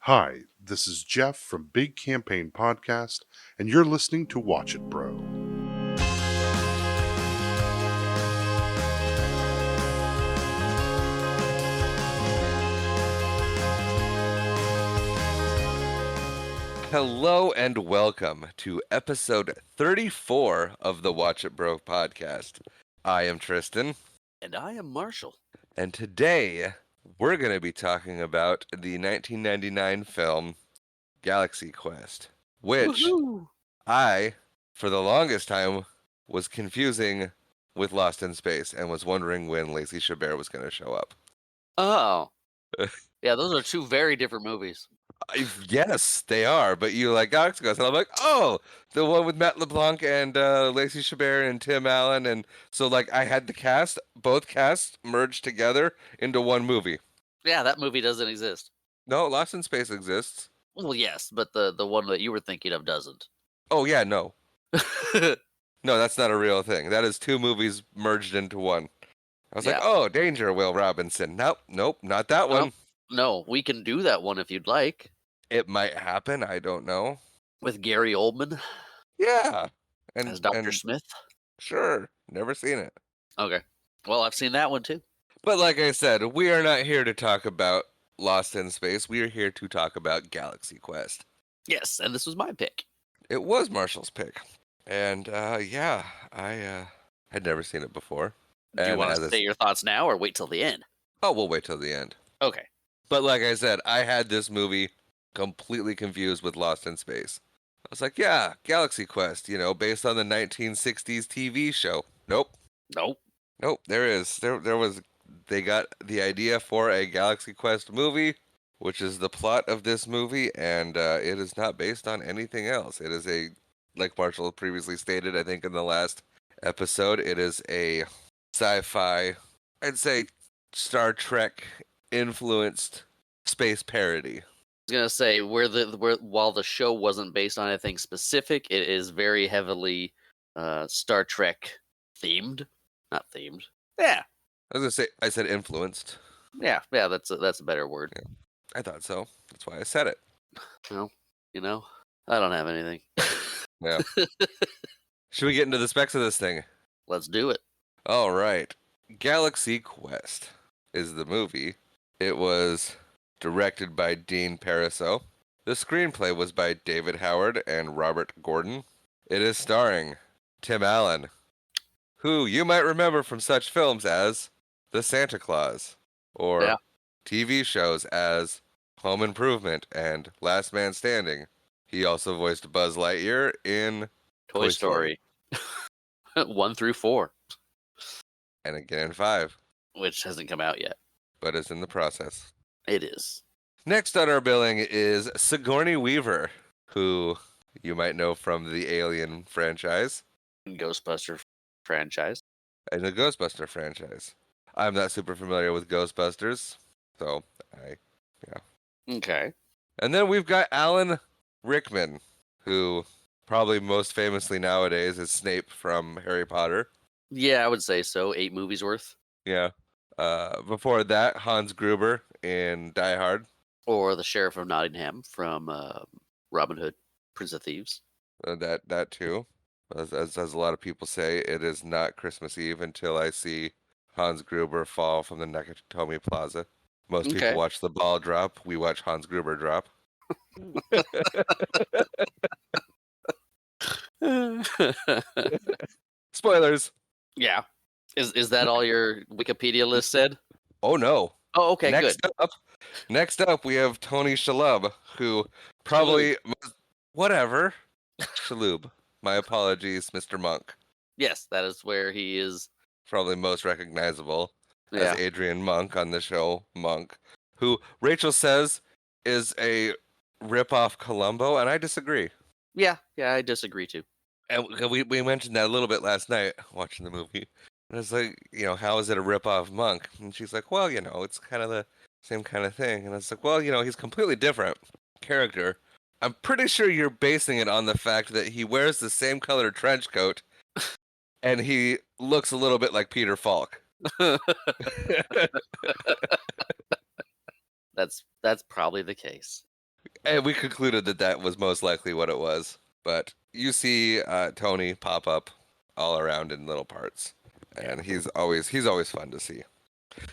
Hi, this is Jeff from Big Campaign Podcast, and you're listening to Watch It Bro. Hello and welcome to episode 34 of the Watch It Bro podcast. I am Tristan, And I am Marshall. and today we're going to be talking about the 1999 film Galaxy Quest, which Woohoo! I, for the longest time, was confusing with Lost in Space and was wondering when Lacey Chabert was going to show up. Oh. Yeah, those are two very different movies. Yes, they are, but you like Galaxy Quest, and I'm like, oh, the one with Matt LeBlanc and Lacey Chabert and Tim Allen, and so like I had both casts merged together into one movie. Yeah, that movie doesn't exist. No, Lost in Space exists. Well, yes, but the one that you were thinking of doesn't. Oh yeah, no, that's not a real thing. That is two movies merged into one. I was like, oh, Danger, Will Robinson. Nope, not that one. No, we can do that one if you'd like. It might happen. I don't know. With Gary Oldman Yeah, as Dr. Smith. Sure, never seen it. Okay, well, I've seen that one too. But like I said, we are not here to talk about Lost in Space. We are here to talk about Galaxy Quest. Yes, and this was my pick. It was Marshall's pick. And I had never seen it before. Do you want to say your thoughts now or wait till the end? Oh, we'll wait till the end. Okay. But like I said, I had this movie completely confused with Lost in Space. I was like, yeah, Galaxy Quest, based on the 1960s TV show. Nope, they got the idea for a Galaxy Quest movie, which is the plot of this movie, and it is not based on anything else. It is like Marshall previously stated, I think in the last episode, it is a sci-fi, I'd say Star Trek influenced space parody. I was gonna say while the show wasn't based on anything specific, it is very heavily Star Trek themed. Not themed. Yeah. I was gonna say I said influenced. Yeah, that's a better word. Yeah, I thought so. That's why I said it. Well, I don't have anything. Yeah. Should we get into the specs of this thing? Let's do it. All right. Galaxy Quest is the movie. It was directed by Dean Pariseau. The screenplay was by David Howard and Robert Gordon. It is starring Tim Allen, who you might remember from such films as The Santa Claus, or TV shows as Home Improvement and Last Man Standing. He also voiced Buzz Lightyear in Toy Story. 1 through 4. And again in 5. Which hasn't come out yet. But is in the process. It is. Next on our billing is Sigourney Weaver, who you might know from the Alien franchise. Ghostbuster franchise. And the Ghostbuster franchise. I'm not super familiar with Ghostbusters, so Okay. And then we've got Alan Rickman, who probably most famously nowadays is Snape from Harry Potter. Yeah, I would say so. 8 movies worth. Yeah. Before that, Hans Gruber in Die Hard. Or the Sheriff of Nottingham from Robin Hood, Prince of Thieves. That too. As a lot of people say, it is not Christmas Eve until I see Hans Gruber fall from the Nakatomi Plaza. Most people watch the ball drop. We watch Hans Gruber drop. Spoilers. Yeah. Is that all your Wikipedia list said? Oh, no. Oh, okay, good. Next up, we have Tony Shalhoub, who probably... Whatever. Shalhoub. My apologies, Mr. Monk. Yes, that is where he is. Probably most recognizable as Adrian Monk on the show Monk, who Rachel says is a rip-off Columbo, and I disagree. Yeah, I disagree too. And we mentioned that a little bit last night watching the movie. And it's like, how is it a rip-off Monk? And she's like, well, it's kind of the same kind of thing. And it's like, well, he's completely different character. I'm pretty sure you're basing it on the fact that he wears the same color trench coat and he looks a little bit like Peter Falk. That's probably the case. And we concluded that that was most likely what it was. But you see Tony pop up all around in little parts, and he's always fun to see.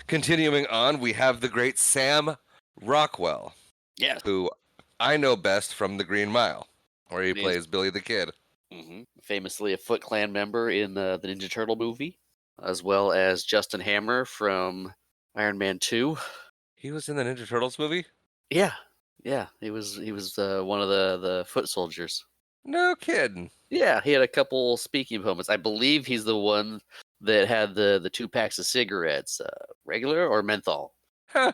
Continuing on, we have the great Sam Rockwell, Yes. who I know best from The Green Mile, where he He is- plays Billy the Kid. Famously a Foot Clan member in the Ninja Turtle movie, as well as Justin Hammer from Iron Man 2. He was in the Ninja Turtles movie? Yeah, yeah, he was one of the foot soldiers. No kidding. Yeah, he had a couple speaking moments. I believe he's the one that had the 2 packs of cigarettes, regular or menthol. Huh.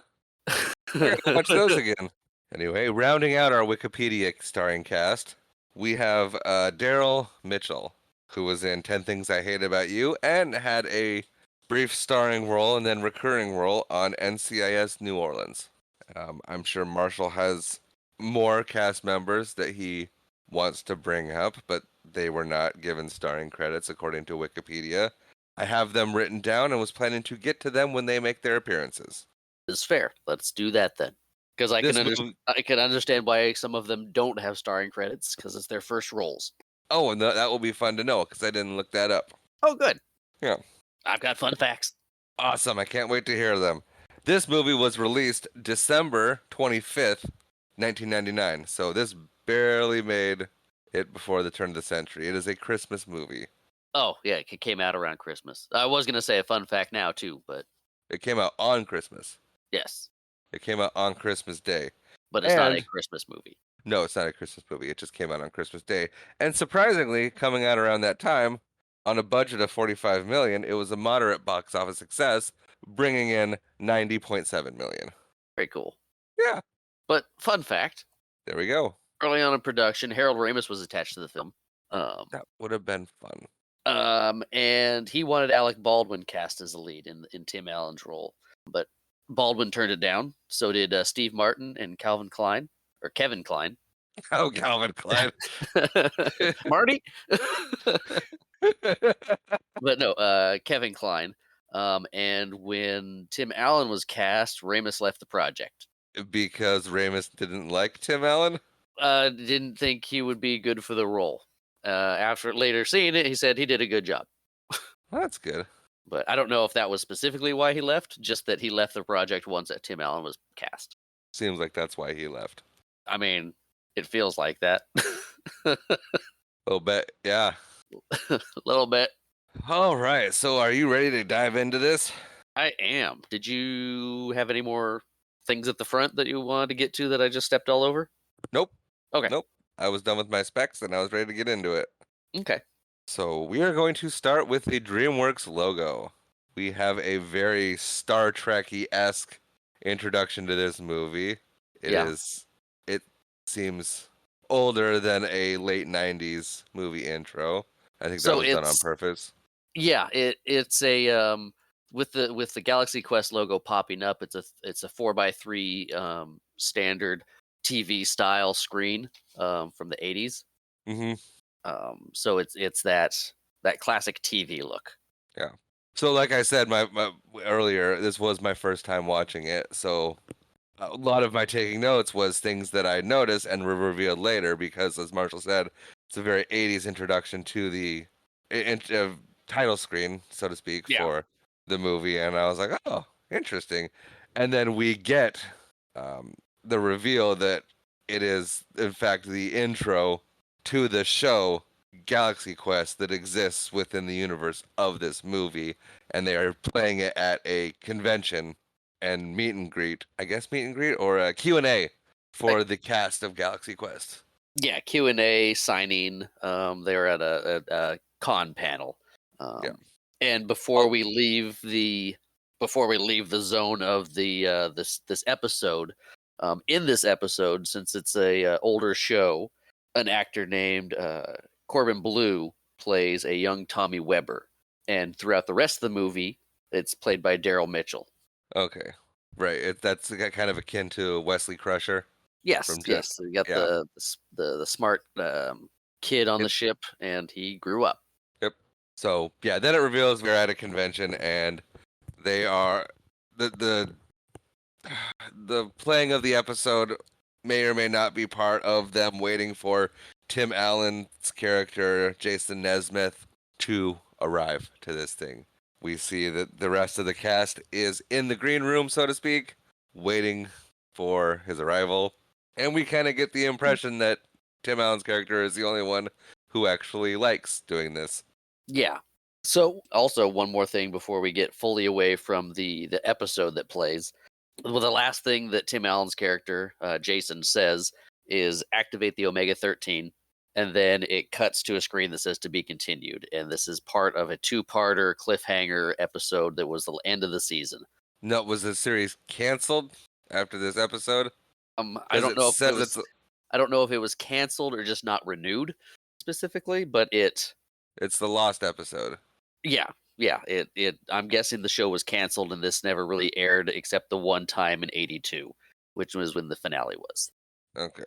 I gotta watch those again. Anyway, rounding out our Wikipedia starring cast, we have Daryl Mitchell, who was in 10 Things I Hate About You and had a brief starring role and then recurring role on NCIS New Orleans. I'm sure Marshall has more cast members that he wants to bring up, but they were not given starring credits according to Wikipedia. I have them written down and was planning to get to them when they make their appearances. It's fair. Let's do that then, because I This can movie, I can understand why some of them don't have starring credits because it's their first roles. oh, and that will be fun to know because I didn't look that up. Oh, good. Yeah. I've got fun facts. Awesome. I can't wait to hear them. This movie was released December 25th, 1999. So this barely made it before the turn of the century. It is a Christmas movie. Oh, yeah, it came out around Christmas. I was gonna say a fun fact now too, but It came out on Christmas. yes, It came out on Christmas Day. but it's not a And Christmas movie. no, it's not a Christmas movie. It just came out on Christmas Day. And surprisingly, coming out around that time, on a budget of 45 million, it was a moderate box office success, bringing in 90.7 million. Very cool. Yeah, But fun fact: there we go. early on in production, Harold Ramis was attached to the film. That would have been fun. And he wanted Alec Baldwin cast as the lead in Tim Allen's role, but Baldwin turned it down. So did Steve Martin and Calvin Klein or Kevin Klein. Oh, Calvin Klein. Marty. But no, Kevin Klein. And when Tim Allen was cast, Ramis left the project. Because Ramis didn't like Tim Allen? Didn't think he would be good for the role. After later seeing it, he said he did a good job. Well, that's good. But I don't know if that was specifically why he left, just that he left the project once that Tim Allen was cast. Seems like that's why he left. I mean, it feels like that. A little bit, yeah. A little bit. All right, so are you ready to dive into this? I am. Did you have any more things at the front that you wanted to get to that I just stepped all over? Nope. Okay. Nope. I was done with my specs and I was ready to get into it. Okay. So we are going to start with the DreamWorks logo. We have a very Star Trek-esque introduction to this movie. It seems older than a late 90s movie intro. I think that So was done on it's- purpose. Yeah, it's a with the Galaxy Quest logo popping up. It's a 4x3 standard TV style screen from the 80s. Mm-hmm. So it's that classic TV look. Yeah. So like I said my earlier, this was my first time watching it. So a lot of my taking notes was things that I noticed and were revealed later because, as Marshall said, it's a very 80s introduction to the title screen, so to speak, Yeah. for the movie. And I was like, oh, interesting. And then we get the reveal that it is, in fact, the intro to the show Galaxy Quest that exists within the universe of this movie. And they are playing it at a convention and meet and greet or a Q&A for the cast of Galaxy Quest. Yeah, Q&A signing. They were at a con panel. Yeah. And before we leave the zone of the this episode, in this episode, since it's a older show, an actor named Corbin Blue plays a young Tommy Weber, and throughout the rest of the movie, it's played by Daryl Mitchell. Okay, right. That's kind of akin to Wesley Crusher. Yes, From yes. So you got yeah. the smart kid on the ship, and he grew up. Yep. So yeah, then it reveals we're at a convention and they are the playing of the episode may or may not be part of them waiting for Tim Allen's character, Jason Nesmith, to arrive to this thing. We see that the rest of the cast is in the green room, so to speak, waiting for his arrival. And we kind of get the impression that Tim Allen's character is the only one who actually likes doing this. Yeah. So, also one more thing before we get fully away from the episode that plays. Well, the last thing that Tim Allen's character, Jason, says is activate the Omega 13, and then it cuts to a screen that says to be continued. And this is part of a two-parter cliffhanger episode that was the end of the season. No, was the series canceled after this episode? I 'Cause don't it know if it says was. it's I don't know if it was canceled or just not renewed specifically, but it's the lost episode. yeah. I'm guessing the show was canceled and this never really aired except the one time in '82, which was when the finale was. Okay.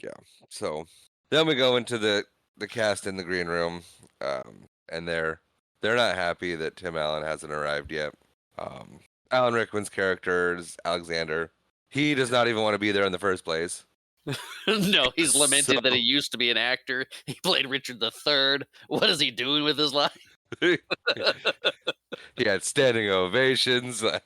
Yeah. So then we go into the cast in the green room, and they're not happy that Tim Allen hasn't arrived yet. Alan Rickman's character is Alexander. He does not even want to be there in the first place. No, he's lamented So- that he used to be an actor. He played Richard III. What is he doing with his life? He had standing ovations. Like,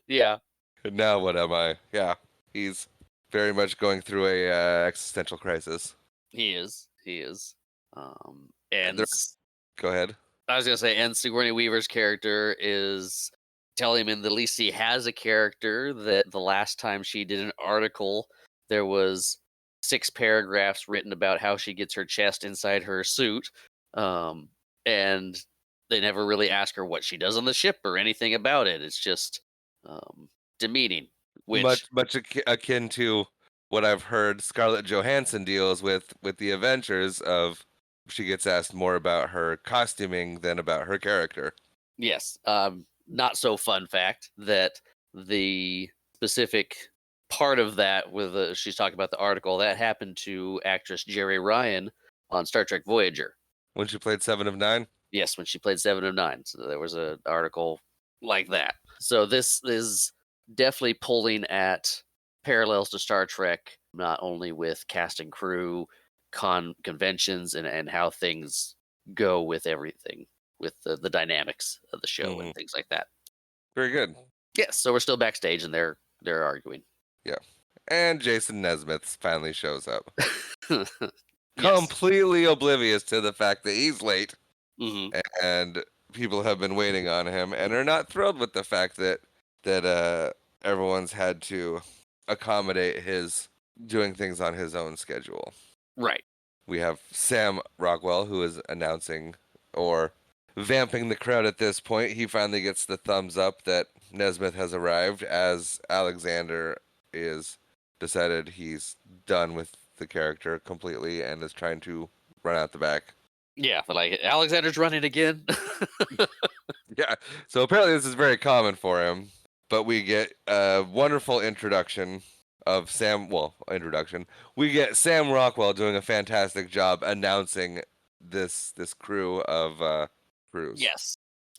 Yeah, now what am I? Yeah, he's very much going through a existential crisis. he is. He is. And There's- Go ahead. I was gonna say, and Sigourney Weaver's character is telling him at least he has a character. That the last time she did an article, there was 6 paragraphs written about how she gets her chest inside her suit, and they never really ask her what she does on the ship or anything about it. It's just demeaning. Which Much akin to what I've heard Scarlett Johansson deals with the Avengers of she gets asked more about her costuming than about her character. yes, not so fun fact that the specific part of that with she's talking about the article that happened to actress Jerry Ryan on Star Trek Voyager. When she played Seven of Nine? Yes, when she played Seven of Nine. So there was an article like that. So this is definitely pulling at parallels to Star Trek, not only with cast and crew, conventions, and how things go with everything, with the dynamics of the show and things like that. Very good. Yes, so we're still backstage and they're arguing. And Jason Nesmith finally shows up. Yes. Completely oblivious to the fact that he's late Mhm. and people have been waiting on him and are not thrilled with the fact that everyone's had to accommodate his doing things on his own schedule. Right. We have Sam Rockwell, who is announcing or vamping the crowd at this point. He finally gets the thumbs up that Nesmith has arrived, as Alexander is decided he's done with the character completely and is trying to run out the back. Yeah, but like Alexander's running again. Yeah, so apparently this is very common for him. But we get a wonderful introduction of Sam. Well, introduction. We get Sam Rockwell doing a fantastic job announcing this crew of crews.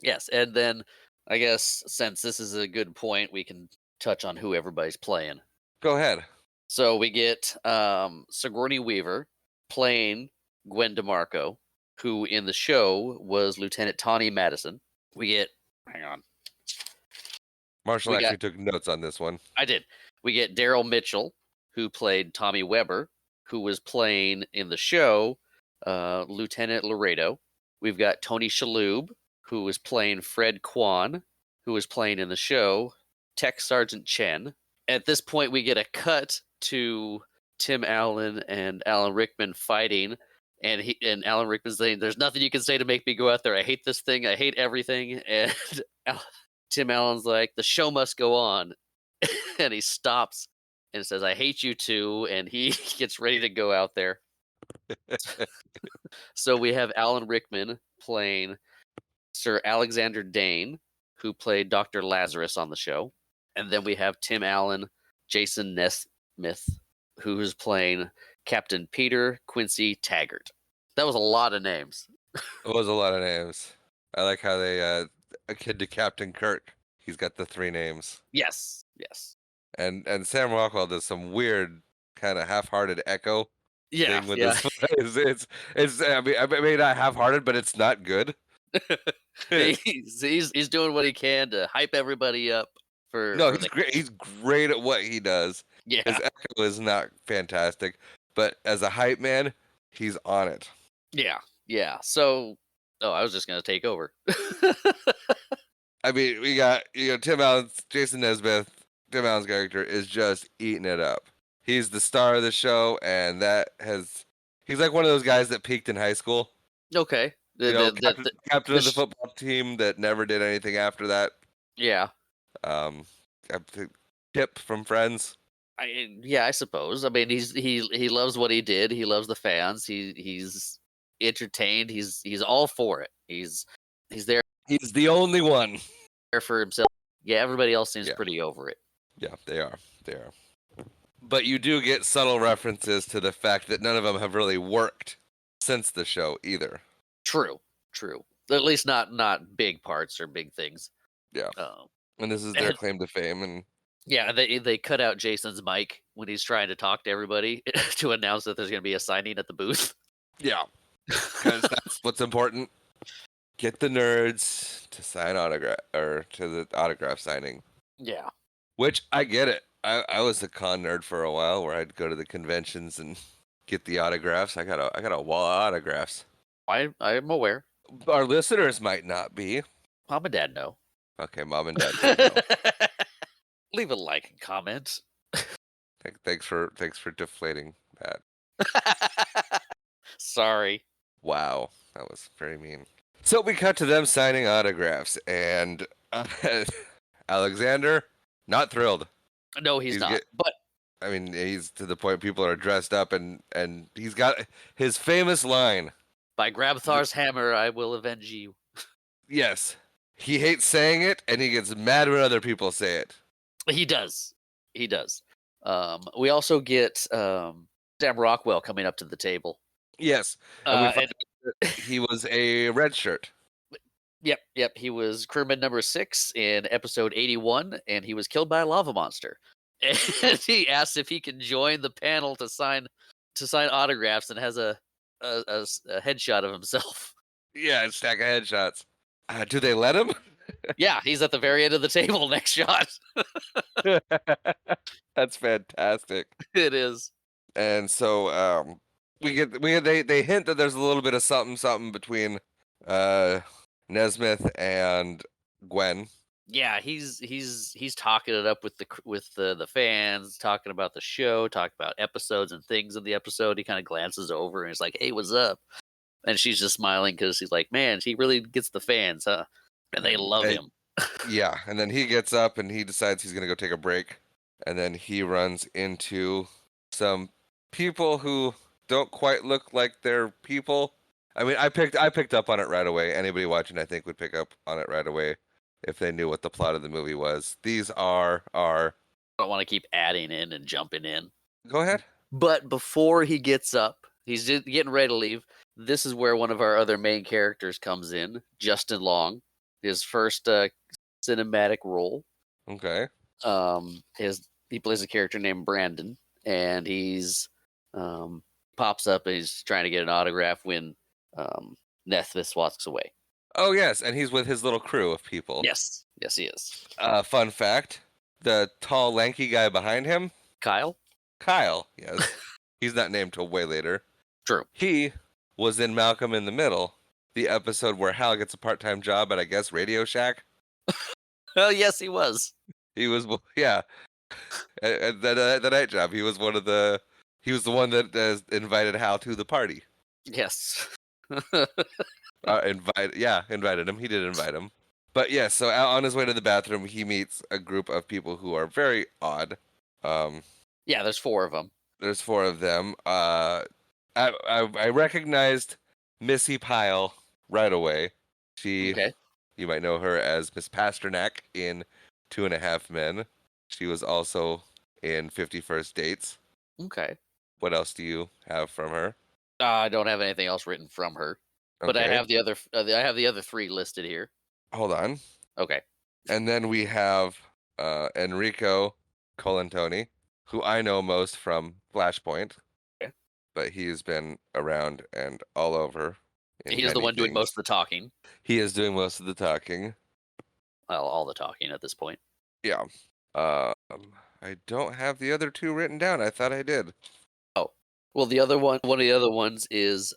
Yes, and then I guess since this is a good point, we can touch on who everybody's playing. Go ahead. So we get Sigourney Weaver playing Gwen DeMarco, who in the show was Lieutenant Tawny Madison. We get, hang on, Marshall We actually took notes on this one. I did. We get Daryl Mitchell, who played Tommy Weber, who was playing in the show Lieutenant Laredo. We've got Tony Shalhoub, who was playing Fred Kwan, who was playing in the show Tech Sergeant Chen. At this point, we get a cut to Tim Allen and Alan Rickman fighting, and Alan Rickman's saying, "There's nothing you can say to make me go out there. I hate this thing. I hate everything." And Tim Allen's like, "The show must go on," and he stops and says, "I hate you too," and he gets ready to go out there. So we have Alan Rickman playing Sir Alexander Dane, who played Dr. Lazarus on the show. And then we have Tim Allen, Jason Nesmith, who is playing Captain Peter Quincy Taggart. That was a lot of names. It was a lot of names. I like how they a kid to Captain Kirk. He's got the 3 names. Yes. And Sam Rockwell does some weird kind of half-hearted echo Yeah, thing with yeah. his it's I mean not half-hearted, but it's not good. He's doing what he can to hype everybody up No, for he's the great. He's great at what he does. His yeah echo is not fantastic, but as a hype man, he's on it. yeah. So, oh, I was just gonna take over. I mean, we got Tim Allen's Jason Nesmith. Tim Allen's character is just eating it up. He's the star of the show, and he's like one of those guys that peaked in high school. Okay, Captain the of the football team that never did anything after that. yeah. Um, I think Tip from Friends. I suppose. I mean, he loves what he did. He loves the fans. He's entertained. He's all for it. He's there He's the only one. for himself. Yeah, everybody else seems Yeah. pretty over it. Yeah, they are. They are. But you do get subtle references to the fact that none of them have really worked since the show either. True, true. At least not big parts or big things. Yeah. Um, And this is their claim to fame. And yeah, they cut out Jason's mic when he's trying to talk to everybody to announce that there's going to be a signing at the booth. yeah, because that's what's important. Get the nerds to sign autograph or to the autograph signing. Yeah, Which I get it. I was a con nerd for a while where I'd go to the conventions and get the autographs. I got a wall of autographs. I'm aware. Our listeners might not be. Mom and Dad know. Okay, mom and dad do know. Leave a like and comment. Thanks for deflating that. Sorry. Wow, that was very mean. So we cut to them signing autographs, and Alexander not thrilled. No, he's not. get- But I mean, he's to the point people are dressed up, and he's got his famous line. by Grabthar's hammer, I will avenge you. Yes, he hates saying it, and he gets mad when other people say it. He does. He does. We also get Sam Rockwell coming up to the table. Yes, and we Uh, find out that he was a red shirt. Yep. He was crewman number 6 in episode 81, and he was killed by a lava monster. And he asks if he can join the panel to sign autographs, and has a headshot of himself. Yeah, a stack of headshots. Do they let him? Yeah, he's at the very end of the table. Next shot. That's fantastic. It is. And so they hint that there's a little bit of something between Nesmith and Gwen. Yeah, he's talking it up with the fans, talking about the show, talking about episodes and things in the episode. He kind of glances over and he's like, "Hey, what's up?" And she's just smiling because he's like, "Man, he really gets the fans, huh?" And they love him. Yeah, and then he gets up and he decides he's gonna go take a break, and then he runs into some people who don't quite look like they're people. I mean, I picked up on it right away. Anybody watching, I think, would pick up on it right away if they knew what the plot of the movie was. These are I don't want to keep adding in and jumping in. Go ahead. But before he gets up, he's just getting ready to leave. This is where one of our other main characters comes in, Justin Long, his first cinematic role. Okay. He plays a character named Brandon, and he's pops up and he's trying to get an autograph when Nesmith walks away. Oh yes, and he's with his little crew of people. Yes, he is. Fun fact: the tall, lanky guy behind him, Kyle. Yes, he's not named till way later. True. He was in Malcolm in the Middle, the episode where Hal gets a part-time job at, I guess, Radio Shack. Oh yes, he was. He was, yeah, at the night job. He was he was the one that invited Hal to the party. Yes. Invited him. He did invite him. But yeah, so out on his way to the bathroom, he meets a group of people who are very odd. Yeah, there's 4 of them. There's 4 of them. I recognized Missy Pyle right away. Okay. You might know her as Miss Pasternak in 2.5 Men. She was also in 50 First Dates. Okay. What else do you have from her? I don't have anything else written from her, but I Okay. have the other. I have the other 3 listed here. Hold on. Okay. And then we have Enrico Tony, who I know most from Flashpoint, Okay. but he's been around and all over in He is the many one doing things. most of the talking. He is doing most of the talking. Well, all the talking at this point. Yeah. Um, I don't have the other two written down. I thought I did. Oh, well, one of the other ones is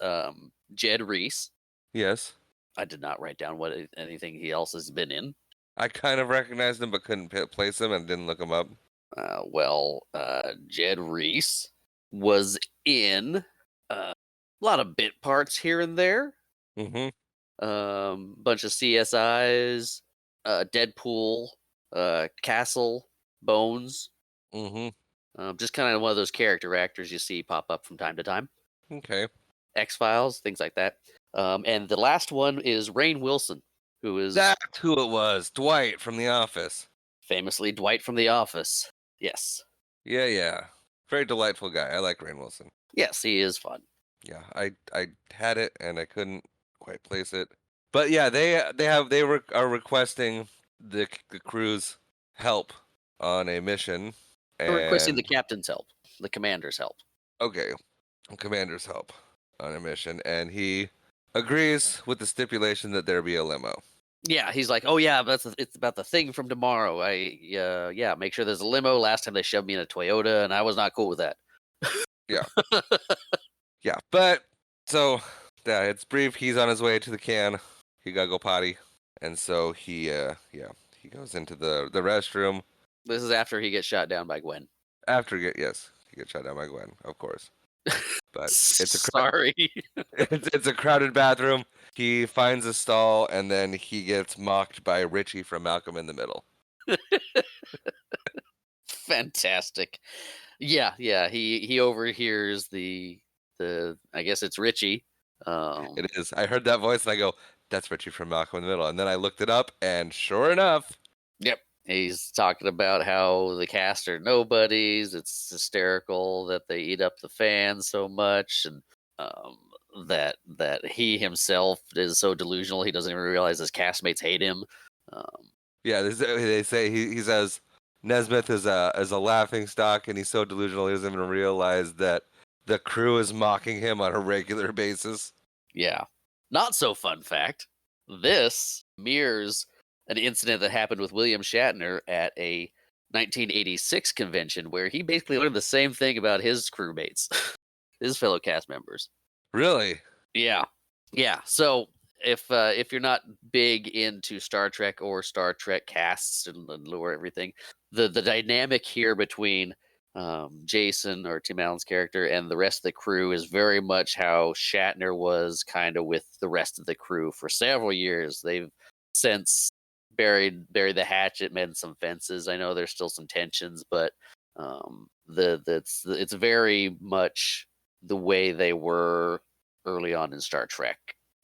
Jed Reese. Yes. I did not write down anything he else has been in. I kind of recognized him, but couldn't place him and didn't look him up. Jed Reese was in a lot of bit parts here and there. Mm-hmm. Bunch of CSIs, Deadpool, Castle, Bones. Mm-hmm. Just kind of one of those character actors you see pop up from time to time. Okay. X-Files, things like that. And the last one is Rainn Wilson, who is That's who it was. Dwight from The Office. famously Dwight from The Office. Yes. Yeah. Very delightful guy. I like Rainn Wilson. Yes, he is fun. Yeah, I had it and I couldn't quite place it. But yeah, they are requesting the crew's help on a mission, They're requesting the and captain's help, the commander's help. okay, commander's help on a mission, and he agrees with the stipulation that there be a limo. Yeah, he's like, oh yeah, it's about the thing from tomorrow. Yeah, make sure there's a limo. Last time they shoved me in a Toyota, and I was not cool with that. Yeah, but so yeah, it's brief. He's on his way to the can. He gotta go potty, and so he goes into the restroom This is after he gets shot down by Gwen. after he gets shot down by Gwen, of course. But it's a Sorry. it's a crowded bathroom. He finds a stall, and then he gets mocked by Richie from Malcolm in the Middle. Fantastic. Yeah. He overhears the I guess it's Richie. It is. I heard that voice, and I go, "That's Richie from Malcolm in the Middle." And then I looked it up, and sure enough, Yep. He's talking about how the cast are nobodies. It's hysterical that they eat up the fans so much, and that he himself is so delusional he doesn't even realize his castmates hate him. yeah, they say he says Nesmith is a laughing stock, and he's so delusional he doesn't even realize that the crew is mocking him on a regular basis. Yeah. Not so fun fact. This mirrors an incident that happened with William Shatner at a 1986 convention where he basically learned the same thing about his crewmates, his fellow cast members. Really? Yeah. Yeah. So if you're not big into Star Trek or Star Trek casts and lore everything, the dynamic here between Jason or Tim Allen's character and the rest of the crew is very much how Shatner was kind of with the rest of the crew for several years. They've since buried the hatchet, mended some fences. I know there's still some tensions, but it's very much the way they were early on in Star Trek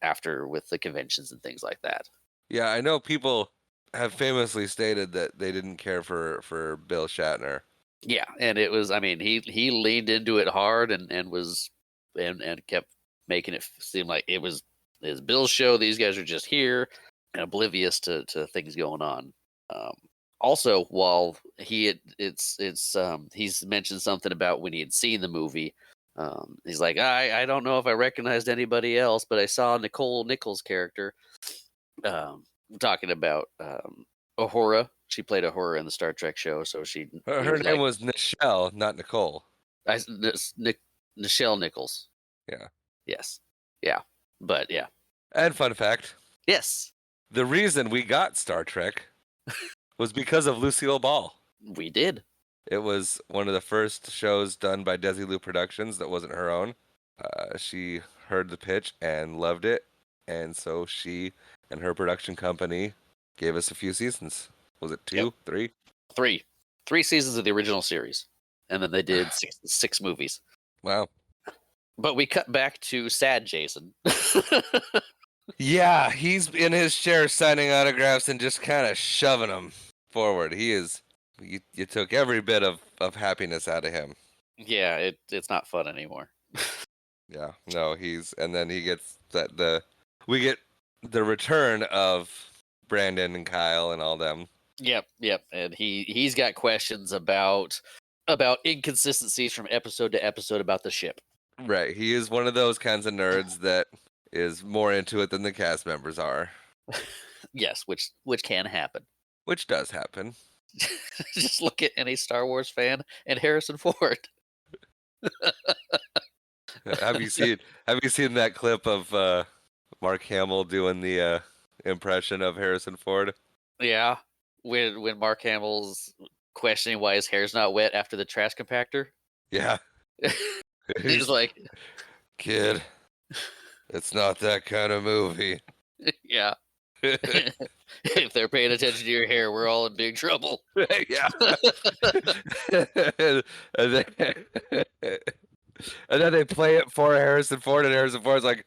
after with the conventions and things like that. Yeah, I know people have famously stated that they didn't care for Bill Shatner. Yeah, and it was, I mean, he leaned into it hard and was and kept making it seem like it was his Bill's show. These guys are just here and oblivious to things going on. Also, while he's mentioned something about when he had seen the movie. He's like, I don't know if I recognized anybody else, but I saw Nicole Nichols' character. Talking about Uhura. She played Uhura in the Star Trek show, so Her name was Nichelle, not Nicole. Nichelle Nichols. Yeah. Yes. Yeah. But yeah. And fun fact, Yes. the reason we got Star Trek was because of Lucille Ball. We did. It was one of the first shows done by Desilu Productions that wasn't her own. She heard the pitch and loved it, and so she and her production company gave us a few seasons. Was it 2, Yep. 3? 3. 3 seasons of the original series. And then they did six movies. Wow. But we cut back to sad Jason. Yeah, he's in his chair signing autographs and just kind of shoving them forward. He is. You took every bit of happiness out of him. Yeah, it's not fun anymore. Yeah, no, and then he gets we get the return of Brandon and Kyle and all them. Yep. And he's got questions about inconsistencies from episode to episode about the ship. Right. He is one of those kinds of nerds that is more into it than the cast members are, Yes, which can happen. which does happen. Just look at any Star Wars fan and Harrison Ford. Have you seen that clip of Mark Hamill doing the impression of Harrison Ford? Yeah, when Mark Hamill's questioning why his hair's not wet after the trash compactor. Yeah. He's like, Kid, it's not that kind of movie. yeah. If they're paying attention to your hair, we're all in big trouble. Yeah. and then and then they play it for Harrison Ford, and Harrison Ford's like,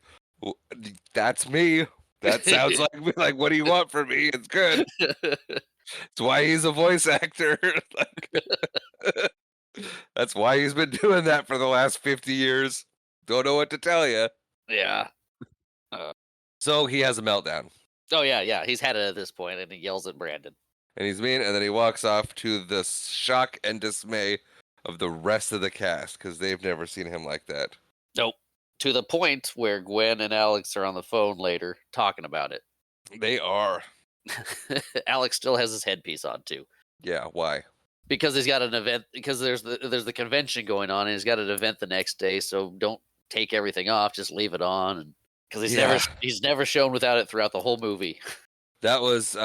"That's me. That sounds like me. Like, what do you want from me? It's good. It's why he's a voice actor. That's why he's been doing that for the last 50 years. Don't know what to tell you." Yeah. So he has a meltdown, Oh yeah. He's had it at this point, and he yells at Brandon. and he's mean, and then he walks off to the shock and dismay of the rest of the cast because they've never seen him like that. Nope. To the point where Gwen and Alex are on the phone later talking about it. They are. Alex still has his headpiece on too. Yeah, why? Because he's got an event. Because there's the convention going on, and he's got an event the next day. So don't take everything off; just leave it on. And because he's never shown without it throughout the whole movie. That was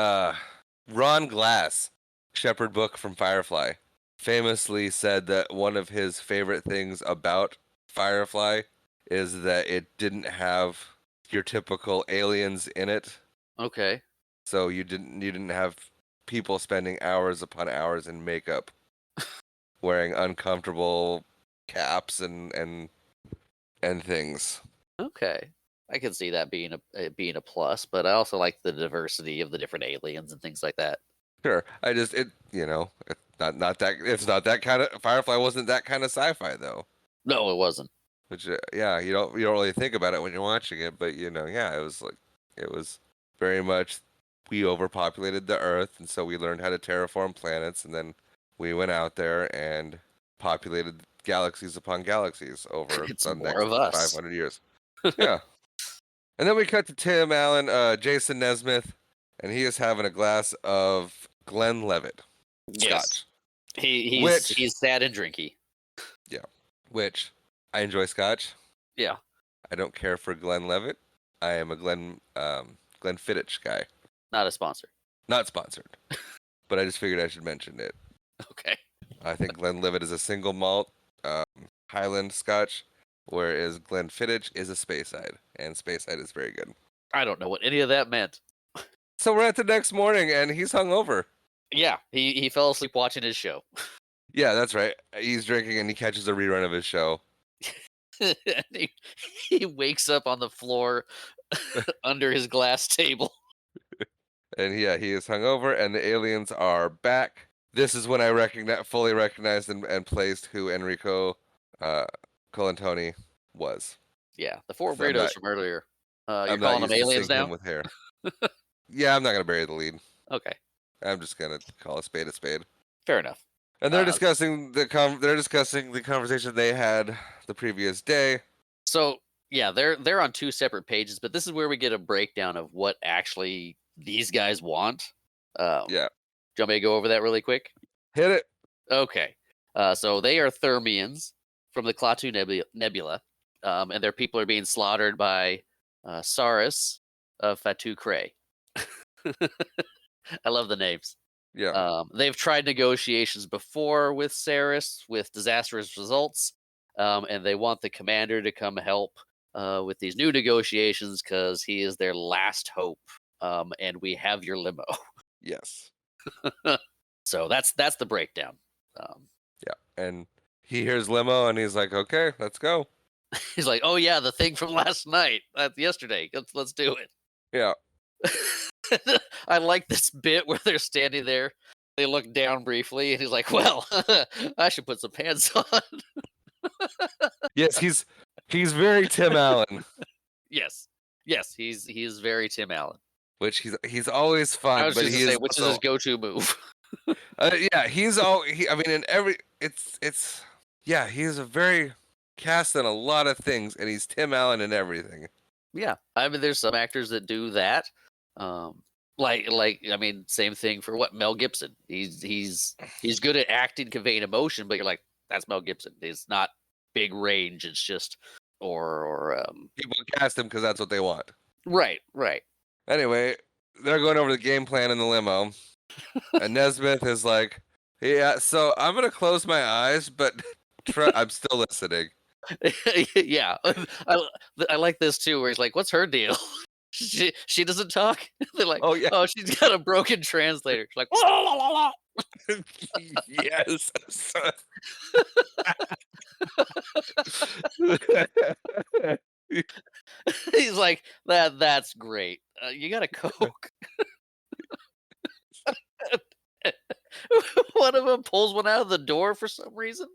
Ron Glass, Shepherd Book from Firefly, famously said that one of his favorite things about Firefly is that it didn't have your typical aliens in it. Okay. So you didn't have people spending hours upon hours in makeup, wearing uncomfortable caps and things. Okay. I can see that being a plus, but I also like the diversity of the different aliens and things like that. Sure, it's not that kind of Firefly wasn't that kind of sci-fi though. No, it wasn't. Which yeah, you don't really think about it when you're watching it, but yeah, it was very much we overpopulated the Earth, and so we learned how to terraform planets, and then we went out there and populated galaxies upon galaxies over It's the more next of us. 500 years. Yeah. And then we cut to Tim Allen, Jason Nesmith, and he is having a glass of Glenlivet Yes. scotch. He's sad and drinky. Yeah. Which I enjoy scotch. Yeah. I don't care for Glenlivet. I am a Glenfiddich guy. Not a sponsor. Not sponsored. But I just figured I should mention it. Okay. I think Glenlivet is a single malt Highland scotch, whereas Glenfiddich is a Speyside, and Speyside is very good. I don't know what any of that meant. So we're at the next morning, and he's hungover. Yeah, he fell asleep watching his show. Yeah, that's right. He's drinking, and he catches a rerun of his show. he wakes up on the floor under his glass table. And yeah, he is hungover, and the aliens are back. This is when I fully recognized and placed who Enrico Colantoni was. Yeah, the four So I'm weirdos not- from earlier. You're I'm not calling them used to aliens seeing him now? with hair. Yeah, I'm not gonna bury the lead. Okay, I'm just gonna call a spade a spade. fair enough. And they're discussing the conversation they had the previous day. So yeah, they're on two separate pages, but this is where we get a breakdown of what actually these guys want. Yeah, Do you want me to go over that really quick? hit it. Okay. So they are Thermians from the Klaatu Nebula, and their people are being slaughtered by Saris of Fatu Cray. I love the names. Yeah, They've tried negotiations before with Saris with disastrous results, and they want the commander to come help with these new negotiations because he is their last hope, and we have your limo. yes, So that's the breakdown. yeah. And he hears limo, and he's like, "Okay, let's go." He's like, "Oh yeah, the thing from last night, yesterday. Let's do it." Yeah, I like this bit where they're standing there. They look down briefly, and he's like, "Well, I should put some pants on." yes, he's very Tim Allen. Yes, he is very Tim Allen. which he's always I fun, was but just he to say, is which is also his go-to move. yeah, he's all I mean, in every it's yeah, he's a very cast in a lot of things, and he's Tim Allen in everything. Yeah, I mean, there's some actors that do that. Like I mean, same thing for what Mel Gibson. He's good at acting, conveying emotion, but you're like, that's Mel Gibson. It's not big range. It's just People cast him because that's what they want. right. Anyway, they're going over the game plan in the limo, and Nesmith is like, "Yeah, so I'm gonna close my eyes, but I'm still listening." Yeah, I like this too, where he's like, "What's her deal? She doesn't talk." They're like, Oh yeah, "Oh, she's got a broken translator." She's like, "La, la, la, la." yes. He's like, That's great. You got a Coke." One of them pulls one out of the door for some reason.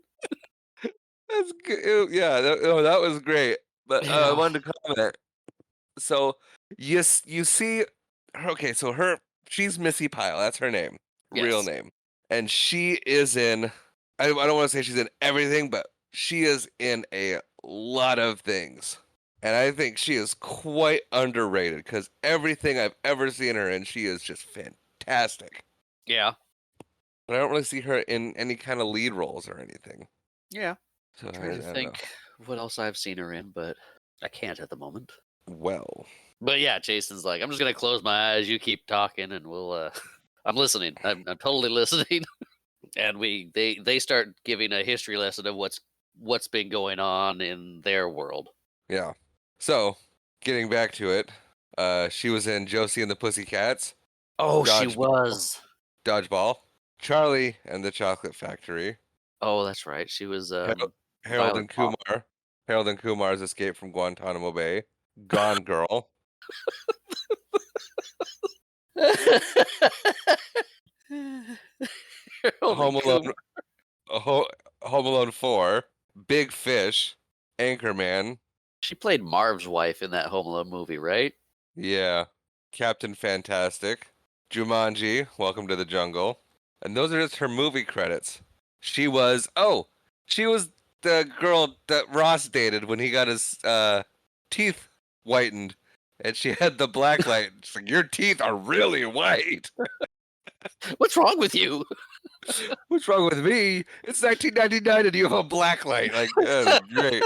That's good. Yeah, that was great. But I Yeah. wanted to comment. So you see, okay, so she's Missy Pyle. That's her name, real Yes. name, and she is in. I don't want to say she's in everything, but she is in a lot of things, and I think she is quite underrated because everything I've ever seen her in, she is just fantastic. Yeah. But I don't really see her in any kind of lead roles or anything. Yeah. So I Trying to don't know. think what else I've seen her in, but I can't at the moment. Well, But yeah, Jason's like, I'm just gonna close my eyes. You keep talking, and we'll. I'm listening. I'm totally listening. And they start giving a history lesson of what's been going on in their world. yeah. So getting back to it, she was in Josie and the Pussycats, Oh, she Dodgeball, was. Dodgeball, Charlie and the Chocolate Factory, Oh, that's right. She was Harold Violet and Pop. Kumar, Harold and Kumar's Escape from Guantanamo Bay, Gone Girl, Harold Home and Kumar. Alone, Home Alone 4, Big Fish, Anchorman, She played Marv's wife in that Home Alone movie, right? yeah, Captain Fantastic, Jumanji, Welcome to the Jungle, and those are just her movie credits. She was the girl that Ross dated when he got his teeth whitened, and she had the black light. She's like, "Your teeth are really white. What's wrong with you? What's wrong with me? It's 1999 and you have a black light." Like, great.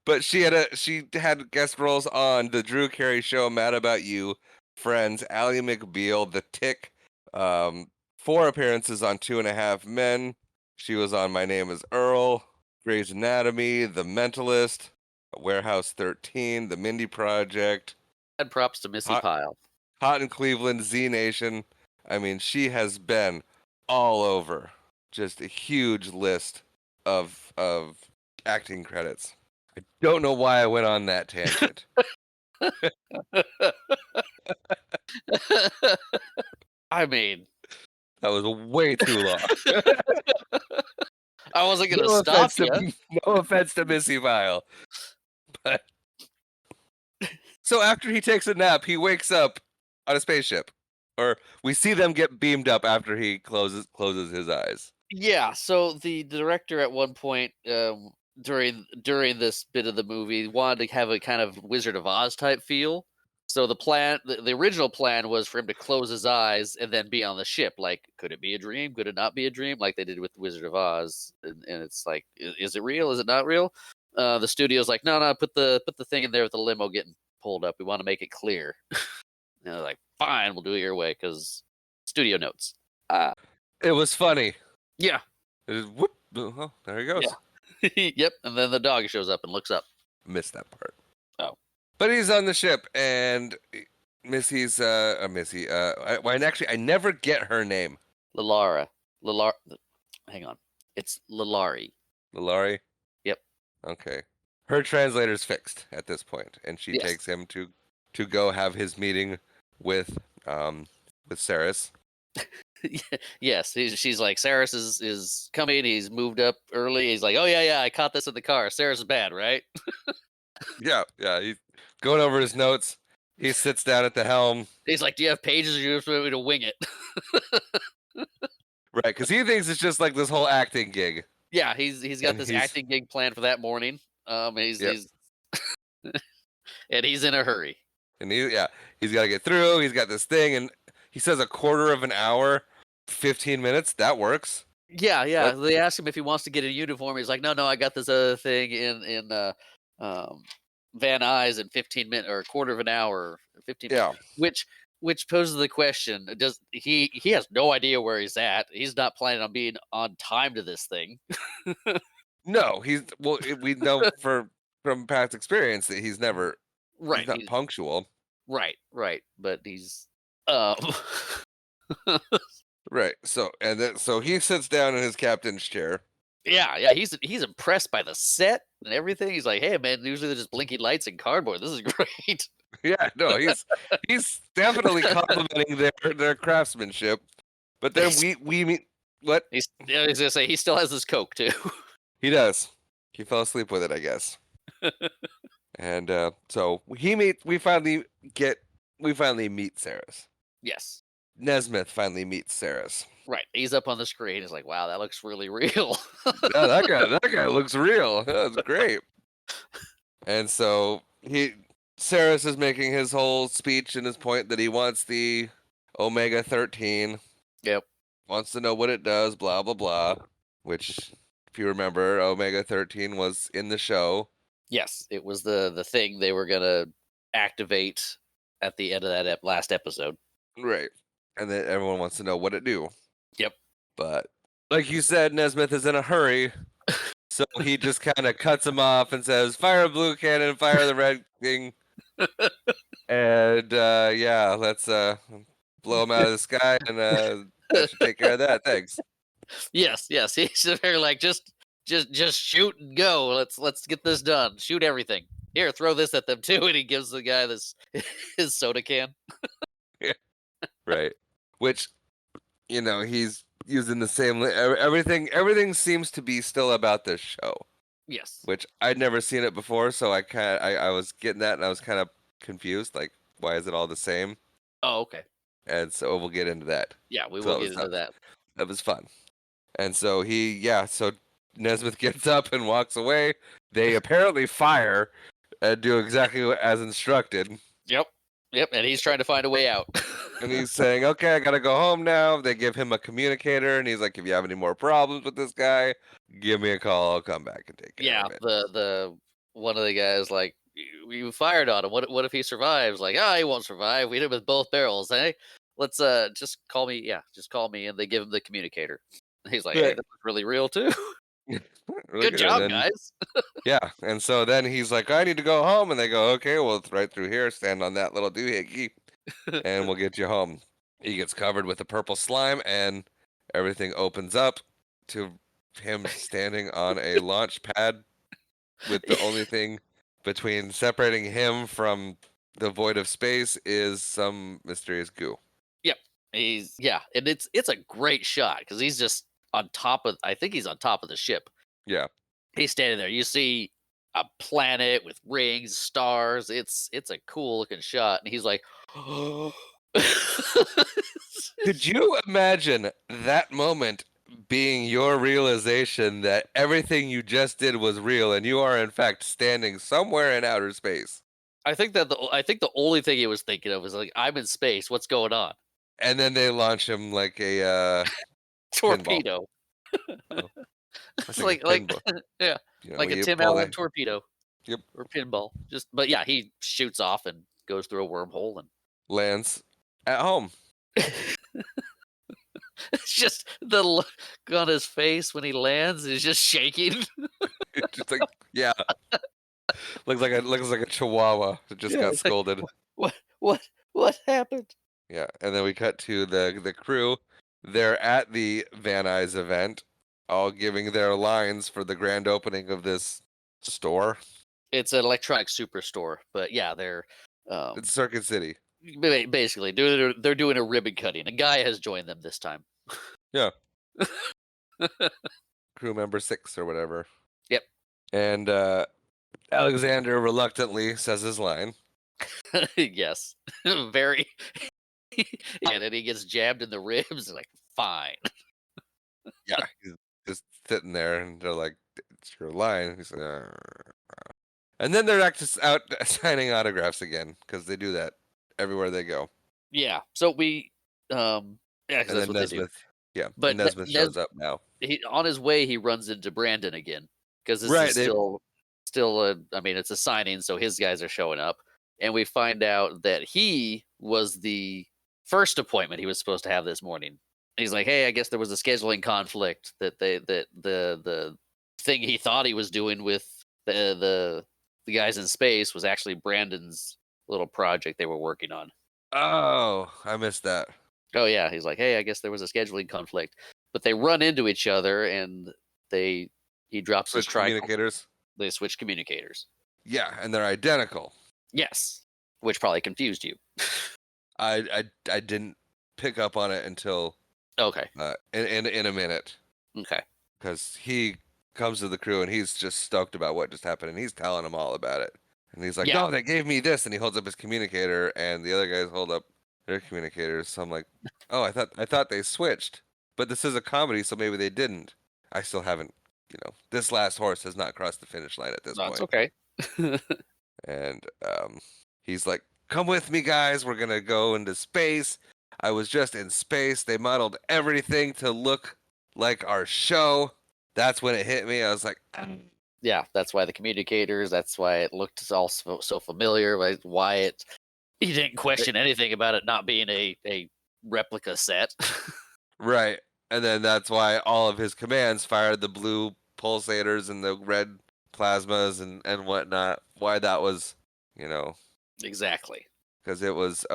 But she had guest roles on the Drew Carey Show, Mad About You, Friends, Ally McBeal, The Tick, 4 appearances on Two and a Half Men. She was on My Name Is Earl, Grey's Anatomy, The Mentalist, Warehouse 13, The Mindy Project, Add props to Missy Hot, Pyle. Hot in Cleveland, Z Nation. I mean, she has been all over. Just a huge list of acting credits. I don't know why I went on that tangent. I mean, That was way too long. I wasn't gonna No stop offense you. to no offense to Missy Vile, but so after he takes a nap, he wakes up on a spaceship, or we see them get beamed up after he closes his eyes. Yeah, so the director at one point during this bit of the movie wanted to have a kind of Wizard of Oz type feel. So the original plan was for him to close his eyes and then be on the ship. Like, could it be a dream? Could it not be a dream? Like they did with the Wizard of Oz. And it's like, is it real? Is it not real? The studio's like, no, put the thing in there with the limo getting pulled up. We want to make it clear. And they're like, fine, we'll do it your way because studio notes. It was funny. Yeah. It was, whoop, oh, there he goes. Yeah. Yep. And then the dog shows up and looks up. Missed that part. Oh. But he's on the ship, and Missy's Missy. I never get her name. Lilara. Hang on. It's Lilari. Lalari. Yep. Okay. Her translator's fixed at this point, and she Yes. takes him to go have his meeting with Saris. Yes. She's like, Saris is coming. He's moved up early. He's like, oh, yeah. I caught this in the car. Saris is bad, right? Yeah. He's going over his notes. He sits down at the helm. He's like, "Do you have pages, or you just want me to wing it?" Right, because he thinks it's just like this whole acting gig. Yeah, he's got And this he's acting gig planned for that morning. Yep. He's and he's in a hurry. And he's got to get through. He's got this thing, and he says a quarter of an hour, 15 minutes. That works. Yeah, yeah. What? They ask him if he wants to get a uniform. He's like, no, I got this other thing in Van Nuys in 15 minutes or a quarter of an hour, 15. Yeah. Which poses the question: Does he has no idea where he's at? He's not planning on being on time to this thing. No, we know from past experience that he's never Right. he's not punctual. Right. But he's um Right. So he sits down in his captain's chair. yeah. He's impressed by the set and everything. He's like, hey man, usually they're just blinking lights and cardboard. This is great. Yeah, no, he's definitely complimenting their craftsmanship. But then we meet what? I was gonna say he still has his Coke too. He does. He fell asleep with it, I guess. And so we finally meet Sarah's. Yes. Nesmith finally meets Sarah's. Right. He's up on the screen. He's like, wow, that looks really real. Yeah, that guy looks real. That's great. And so Sarah's is making his whole speech and his point that he wants the Omega-13. Yep. Wants to know what it does, blah blah blah. Which, if you remember, Omega-13 was in the show. Yes, it was the thing they were gonna activate at the end of that last episode. Right. And then everyone wants to know what it do. Yep. But like you said, Nesmith is in a hurry. So he just kind of cuts him off and says, fire blue cannon, fire the red thing. And yeah, let's blow him out of the sky and that should take care of that. Thanks. Yes. He's very like just shoot and go. Let's get this done. Shoot everything. Here, throw this at them too. And he gives the guy this his soda can. Right. Which, he's using the same everything seems to be still about this show. Yes. Which I'd never seen it before, so I was getting that and I was kind of confused, like why is it all the same? Oh, okay. And so we'll get into that. Yeah, we will get into that. That was fun. And so so Nesmith gets up and walks away. They apparently fire and do exactly as instructed. Yep, and he's trying to find a way out. And he's saying, okay, I gotta go home now. They give him a communicator, and he's like, if you have any more problems with this guy, give me a call. I'll come back and take care of it. The one of the guys like, you fired on him. What if he survives? Like, he won't survive. We hit him with both barrels. Hey, let's just call me. Yeah, just call me. And they give him the communicator. He's like, hey, this is really real too. Really good job, guys. Yeah, and so then he's like, I need to go home, and they go, okay, well, it's right through here. Stand on that little doohickey, and we'll get you home. He gets covered with the purple slime, and everything opens up to him standing on a launch pad with the only thing between separating him from the void of space is some mysterious goo. Yep, and it's a great shot because he's just on top of. I think he's on top of the ship. Yeah. He's standing there. You see a planet with rings, stars. It's a cool looking shot, and he's like, Could you imagine that moment being your realization that everything you just did was real, and you are in fact standing somewhere in outer space? I think the only thing he was thinking of is like, I'm in space. What's going on? And then they launch him like a torpedo. Oh. It's like yeah, like a Tim Allen torpedo. Yep. Or pinball. But yeah, he shoots off and goes through a wormhole and lands at home. It's just the look on his face when he lands is just shaking. It's just like, yeah. looks like a chihuahua that just got scolded. Like, what happened? Yeah, and then we cut to the crew. They're at the Van Nuys event, all giving their lines for the grand opening of this store. It's an electronic superstore, but yeah, they're it's Circuit City. Basically, they're doing a ribbon cutting. A guy has joined them this time. Yeah. Crew member 6 or whatever. Yep. And Alexander reluctantly says his line. Yes, very. And then he gets jabbed in the ribs. Like, fine. Yeah, he's just sitting there, and they're like, "It's your line." He's like, and then they're just out signing autographs again because they do that everywhere they go. Yeah. So yeah, because And that's then what they do. Nesmith, yeah, and But Nesmith shows up now. on his way, he runs into Brandon again because this is Right, they still a. I mean, it's a signing, so his guys are showing up, and we find out that he was the first appointment he was supposed to have this morning. He's like, "Hey, I guess there was a scheduling conflict that the thing he thought he was doing with the guys in space was actually Brandon's little project they were working on." Oh, I missed that. Oh yeah, he's like, "Hey, I guess there was a scheduling conflict," but they run into each other and he drops his Switch tricorder. communicators. They switch communicators. Yeah, and they're identical. Yes, which probably confused you. I didn't pick up on it until Okay, in a minute, okay, because he comes to the crew and he's just stoked about what just happened, and he's telling them all about it. And he's like, yeah, "No, they gave me this," and he holds up his communicator, and the other guys hold up their communicators. So I'm like, "Oh, I thought they switched, but this is a comedy, so maybe they didn't." I still haven't, this last horse has not crossed the finish line at this no, it's point. okay. And he's like, "Come with me, guys. We're gonna go into space. I was just in space. They modeled everything to look like our show." That's when it hit me. I was like, Yeah, that's why the communicators. That's why it looked all so familiar. Why it. He didn't question anything about it not being a replica set. right. And then that's why all of his commands fired the blue pulsators and the red plasmas and whatnot. Why that was, you know, Exactly. because it was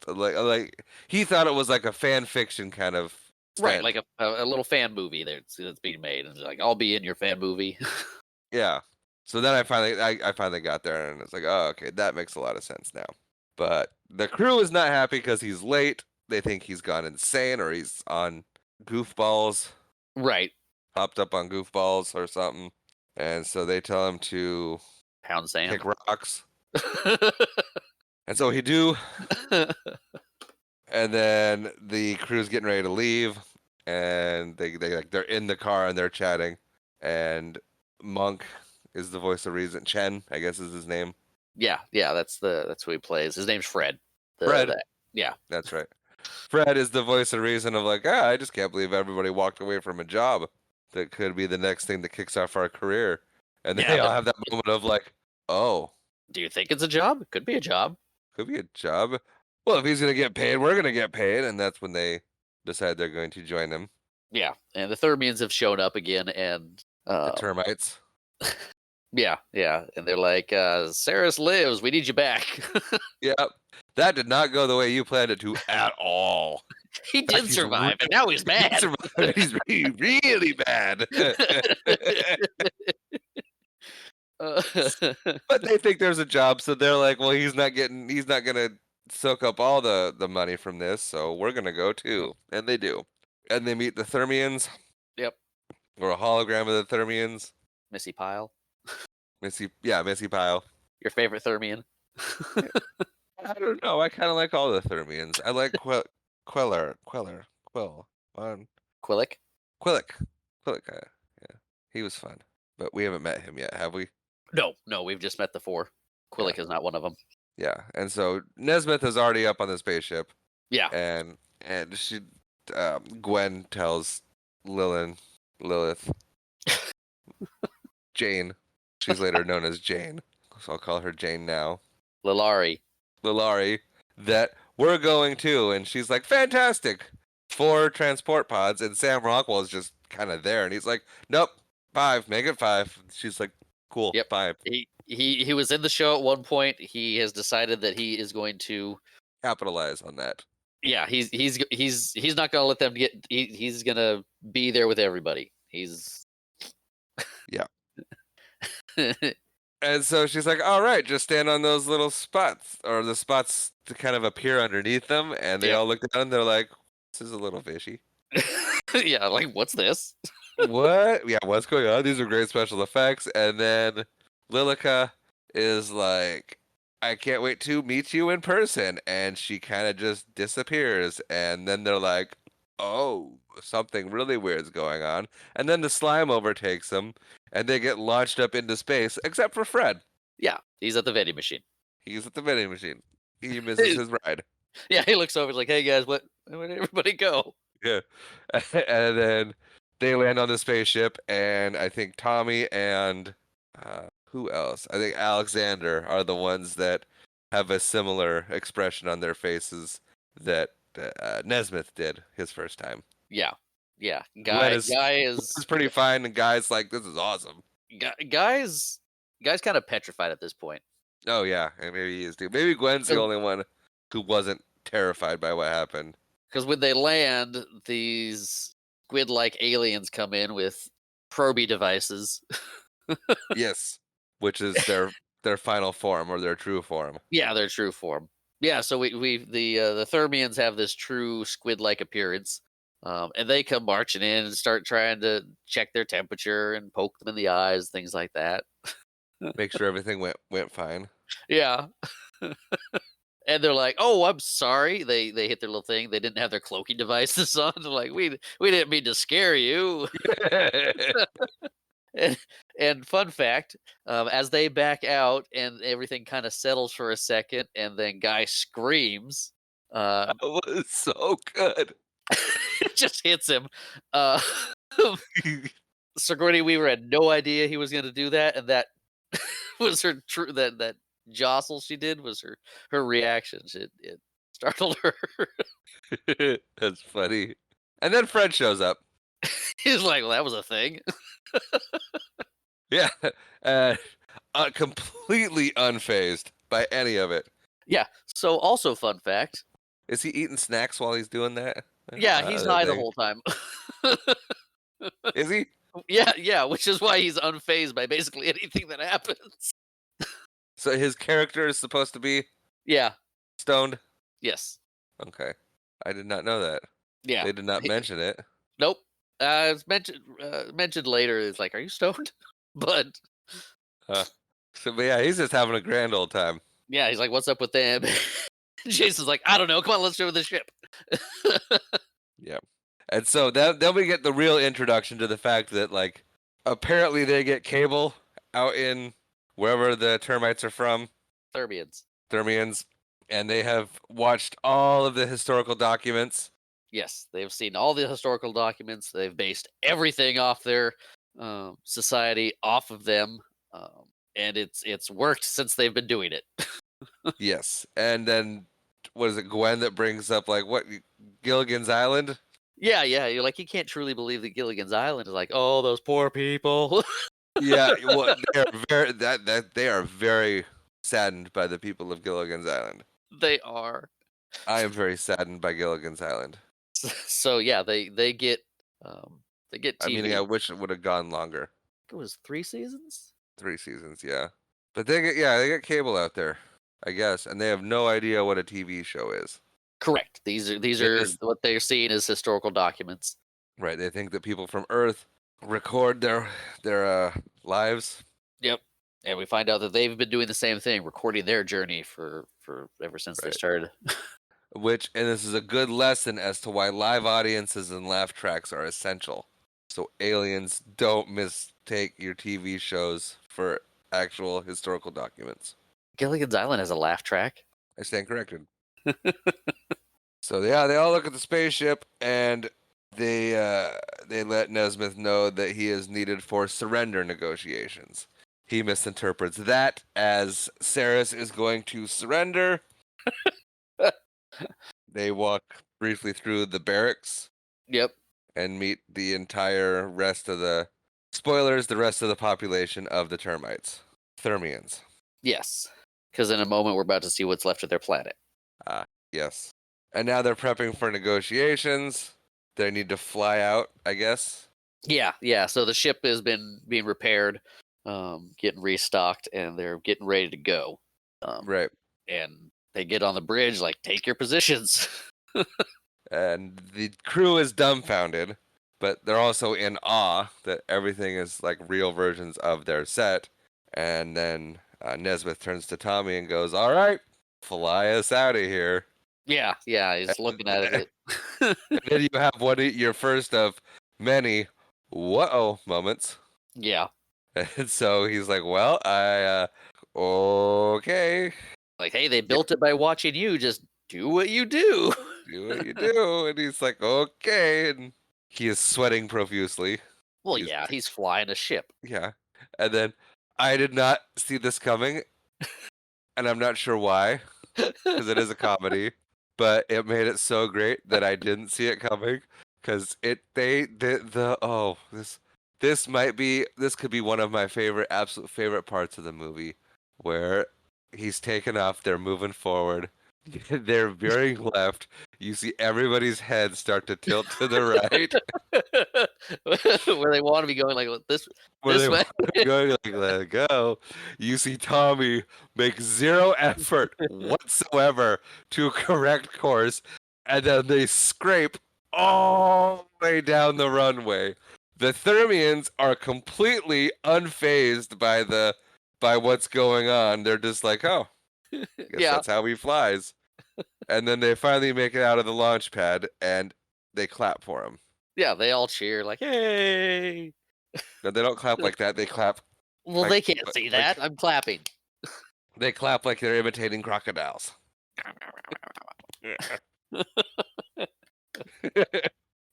like he thought it was like a fan fiction kind of Right, stunt. like a little fan movie that's being made, and it's like, I'll be in your fan movie. Yeah. So then I finally got there, and it's like, oh, okay, that makes a lot of sense now. But the crew is not happy because he's late. They think he's gone insane or he's on goofballs, Right. hopped up on goofballs or something. And so they tell him to Pound sand. kick rocks. And so he do. And then the crew's getting ready to leave, and they're in the car and they're chatting. And Monk is the voice of reason. Chen, I guess, is his name. Yeah, that's who he plays. His name's Fred. Fred. Yeah. That's right. Fred is the voice of reason of like, I just can't believe everybody walked away from a job that could be the next thing that kicks off our career. And Yeah, they all have that moment of like, oh, Do you think it's a job? It could be a job. could be a job. Well, if he's gonna get paid, we're gonna get paid, and that's when they decide they're going to join him. Yeah, and the Thermians have shown up again, and The termites. yeah, and they're like, Saris lives. We need you back. Yep. That did not go the way you planned it to at all. He did He's survive, and now he's He mad. survived. He's really, really bad. But they think there's a job, so they're like, well, he's not gonna soak up all the money from this, so we're gonna go too. And they do. And they meet the Thermians, Yep, or a hologram of the Thermians. Missy Pyle, Missy Pyle. your favorite Thermian. I don't know. I kind of like all the Thermians. I like Quill, Quillick. Quillick. Yeah, he was fun, but we haven't met him yet, have we? No, we've just met the four. Quillick is not one of them. Yeah, and so Nesmith is already up on the spaceship, Yeah, and she, Gwen tells Lilith, Jane. She's later known as Jane, so I'll call her Jane now. Lilari. Lilari, that we're going too, and she's like, fantastic, 4 transport pods, and Sam Rockwell is just kind of there, and he's like, nope, 5, make it 5. She's like, cool, Yep. 5. He was in the show at one point. He has decided that he is going to Capitalize on that. Yeah, he's not gonna let them get. He's gonna be there with everybody. He's Yeah. And so she's like, all right, just stand on those little spots, or the spots to kind of appear underneath them. And they Yep. all look down and they're like, this is a little fishy. Yeah, like what's this? What? Yeah, what's going on? These are great special effects. And then Lilica is like, I can't wait to meet you in person. And she kind of just disappears. And then they're like, oh, something really weird's going on. And then the slime overtakes them and they get launched up into space, except for Fred. Yeah, he's at the vending machine. He's at the vending machine. He misses his ride. Yeah, he looks over, he's like, "Hey guys, where'd everybody go?" Yeah. And then they land on the spaceship, and I think Tommy and who else? I think Alexander are the ones that have a similar expression on their faces that Nesmith did his first time. Yeah, yeah. Gwen Guy, is guy Gwen's is pretty fine, and Guy's like, this is awesome. guy's kind of petrified at this point. Oh yeah, and maybe he is too. Maybe Gwen's the only one who wasn't terrified by what happened. Because when they land, these squid-like aliens come in with proby devices. Yes, which is their final form or their true form. Yeah, their true form. Yeah, so the Thermians have this true squid-like appearance, and they come marching in and start trying to check their temperature and poke them in the eyes, things like that. Make sure everything went fine. Yeah. And they're like, "Oh, I'm sorry." They hit their little thing. They didn't have their cloaking devices on. They're like, "We didn't mean to scare you." And fun fact, as they back out and everything kind of settles for a second, and then Guy screams, That was so good. it just hits him. Uh, Sigourney Weaver had no idea he was going to do that, and that was her true that jostle she did was her reaction. It startled her. That's funny. And then Fred shows up. He's like, "Well, that was a thing." Yeah. Uh, completely unfazed by any of it. Yeah. So, also fun fact. Is he eating snacks while he's doing that? Yeah, he's That high the thing? whole time. Is he? Yeah, which is why he's unfazed by basically anything that happens. So his character is supposed to be Yeah. stoned? Yes. Okay. I did not know that. Yeah. They did not mention it. Nope. It's mentioned later. It's like, "Are you stoned?" But So, but yeah, he's just having a grand old time. yeah, he's like, "What's up with them?" Jason's like, "I don't know. Come on, let's go to the ship." Yeah. And so then we get the real introduction to the fact that, like, apparently they get cable out in wherever the termites are from, Thermians. Thermians, and they have watched all of the historical documents. Yes, they've seen all the historical documents. They've based everything off their society off of them, and it's worked since they've been doing it. Yes. And then, what is it, Gwen that brings up, like, what, Gilligan's Island? Yeah, you're like, you can't truly believe that Gilligan's Island is like, "Oh, those poor people." Yeah, well, they are very they are very saddened by the people of Gilligan's Island. They are. I am very saddened by Gilligan's Island. So yeah, they get I mean, TV. I wish it would have gone longer. It was 3 seasons. 3 seasons, yeah. But they get cable out there, I guess, and they have no idea what a TV show is. Correct. These are what they're seeing as historical documents. Right? They think that people from Earth record their lives. Yep. And we find out that they've been doing the same thing, recording their journey for ever since they Right. started. And this is a good lesson as to why live audiences and laugh tracks are essential. So aliens don't mistake your TV shows for actual historical documents. Gilligan's Island has a laugh track. I stand corrected. So yeah, they all look at the spaceship and they let Nesmith know that he is needed for surrender negotiations. He misinterprets that as Saris is going to surrender. They walk briefly through the barracks Yep. and meet the entire rest of the population of the termites, Thermians. Yes. Because in a moment we're about to see what's left of their planet. Yes. And now they're prepping for negotiations. They need to fly out, I guess. Yeah. So the ship has being repaired, getting restocked, and they're getting ready to go. Right. And they get on the bridge, like, "Take your positions." And the crew is dumbfounded, but they're also in awe that everything is like real versions of their set. And then Nesmith turns to Tommy and goes, "All right, fly us out of here." Yeah, he's looking at it. And then you have your first of many whoa moments. Yeah. And so he's like, "Well, okay, Like, hey, they built it by watching you. Just do what you do. do what you do." And he's like, "Okay." And he is sweating profusely. Well, He's yeah, he's flying a ship. Yeah. And then I did not see this coming, and I'm not sure why, because it is a comedy, but it made it so great that I didn't see it coming. Because this could be one of my absolute favorite parts of the movie, where he's taken off, they're moving forward, they're veering left. You see everybody's head start to tilt to the right, Where they want to be going like this. where This they way. want to go, like, let it go. You see Tommy make zero effort whatsoever to correct course, and then they scrape all the way down the runway. The Thermians are completely unfazed by what's going on. They're just like, oh, guess Yeah. that's how he flies. And then they finally make it out of the launch pad, and they clap for him. Yeah, they all cheer like, hey. No, they don't clap like that. They clap. Well, Like- they can't see that. I'm clapping. They clap like they're imitating crocodiles.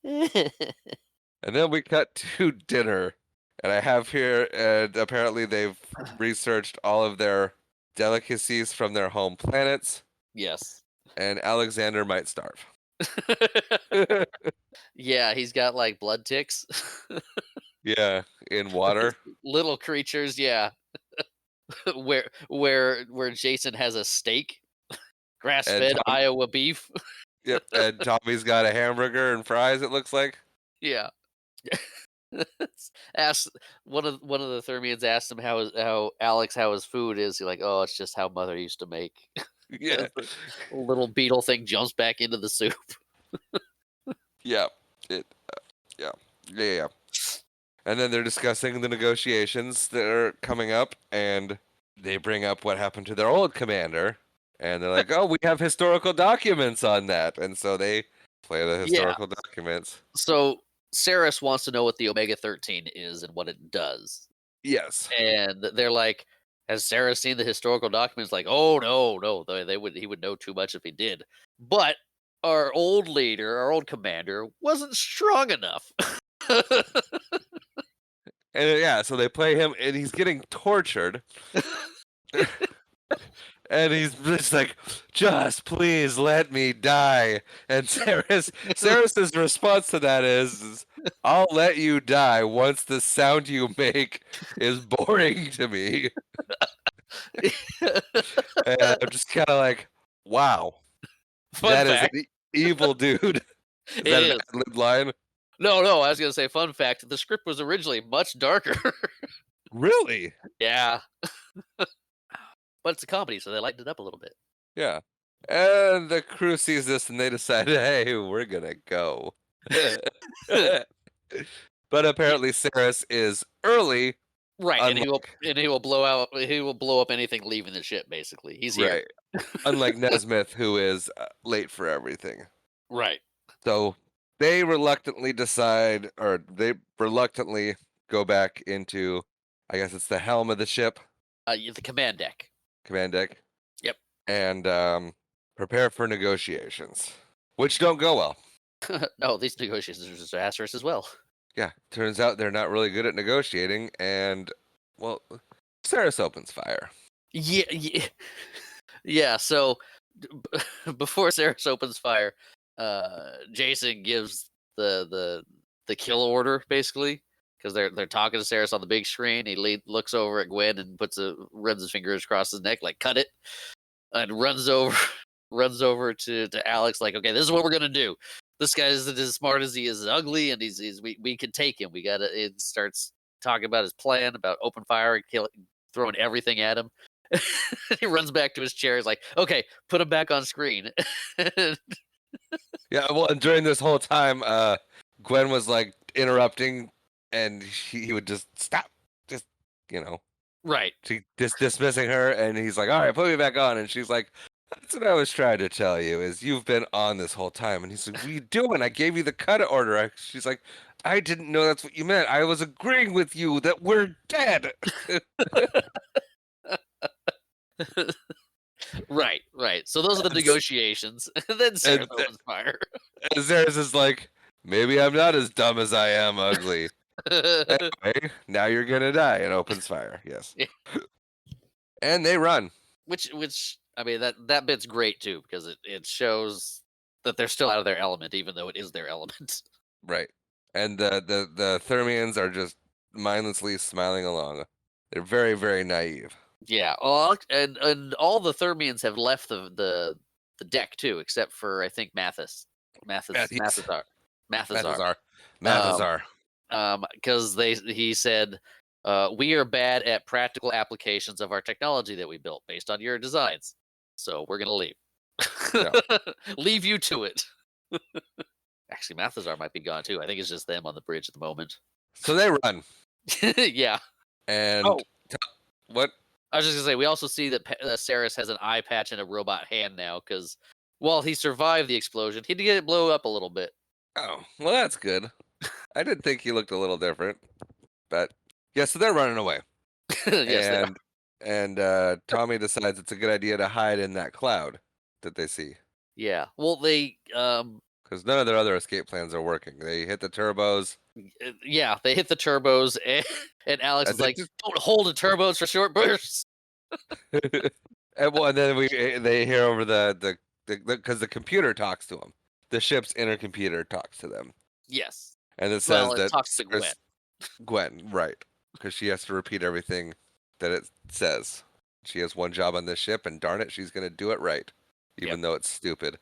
And then we cut to dinner. And I have here, and apparently they've researched all of their delicacies from their home planets, Yes. and Alexander might starve. Yeah, he's got like blood ticks. Yeah, in water. Little creatures, yeah. where Jason has a steak, grass-fed Tom- Iowa beef. Yep, and Tommy's got a hamburger and fries, it looks like. Yeah. Asked one of the Thermians asked him how his food is. He's like, oh, it's just how mother used to make. Yeah. The little beetle thing jumps back into the soup. Yeah. Yeah. And then they're discussing the negotiations that are coming up, and they bring up what happened to their old commander, and they're like, "Oh, we have historical documents on that," and so they play the historical documents. So Saris wants to know what the Omega-13 is and what it does, Yes. and they're like, "Has Saris seen the historical documents?" Like, "Oh no, he would know too much if he did." But our old leader, our old commander, wasn't strong enough. And yeah, so they play him, and he's getting tortured. And he's just like, just please let me die. And Saris's response to that is, I'll let you die once the sound you make is boring to me. And I'm just kind of like, wow. Fun That fact. is an evil dude. Is It that an is. ad-lib line? No, I was gonna say fun fact. The script was originally much darker. Really? Yeah. But it's a comedy, so they lightened it up a little bit. Yeah. And the crew sees this and they decide, hey, we're gonna go. But apparently Saris is early. Right, and he will blow up anything leaving the ship. Basically, he's here. Right. Unlike Nesmith, who is late for everything. Right. So they reluctantly go back into, I guess it's the helm of the ship, The command deck. command deck. Yep. And prepare for negotiations, which don't go well. No, these negotiations are disastrous as well. Yeah, turns out they're not really good at negotiating, and, well, Saris opens fire. Yeah. So before Saris opens fire, Jason gives the kill order basically because they're talking to Saris on the big screen. He looks over at Gwen and runs his fingers across his neck like cut it, and runs over to Alex like, okay, this is what we're gonna do. This guy is as smart as he is ugly, and we can take him. It starts talking about his plan about open fire and throwing everything at him. He runs back to his chair. He's like, okay, put him back on screen. Yeah, well, and during this whole time, Gwen was like interrupting, and he would just stop, just Right. She dismissing her, and he's like, "All right, put me back on." And she's like, "That's what I was trying to tell you. Is you've been on this whole time." And he's like, "What are you doing? I gave you the cut order." She's like, "I didn't know that's what you meant. I was agreeing with you that we're dead." Right, right. So those are the negotiations. And then Sarah And, opens fire. and Sarah's is like, "Maybe I'm not as dumb as I am ugly." Anyway, now you're gonna die, and opens fire. Yes, Yeah. and they run. Which I mean that bit's great too because it shows that they're still out of their element, even though it is their element. Right. And the Thermians are just mindlessly smiling along. They're very, very naive. Yeah. Well, and all the Thermians have left the deck too, except for I think Matthews. Mathazar. Mathazar. Um, Mathazar. because he said, we are bad at practical applications of our technology that we built based on your designs, so we're gonna leave. No. Leave you to it. Actually, Mathazar might be gone too. I think it's just them on the bridge at the moment. So they run. Yeah. And Oh. What? I was just gonna say we also see that Saris has an eye patch and a robot hand now because while he survived the explosion, he did get it blow up a little bit. Oh, well, that's good. I did think he looked a little different, but yeah. So they're running away, Yes, they are. and Tommy decides it's a good idea to hide in that cloud that they see Yeah. Well, they because none of their other escape plans are working. They hit the turbos. yeah, they hit the turbos, and Alex And is they like, just "Don't hold the turbos for short bursts." and then they hear over the because the computer talks to them. The ship's inner computer talks to them, Yes. and it says Well, it that talks to Gwen. Gwen, right? Because she has to repeat everything that it says. She has one job on this ship, and darn it, she's gonna do it right, Yep. even though it's stupid.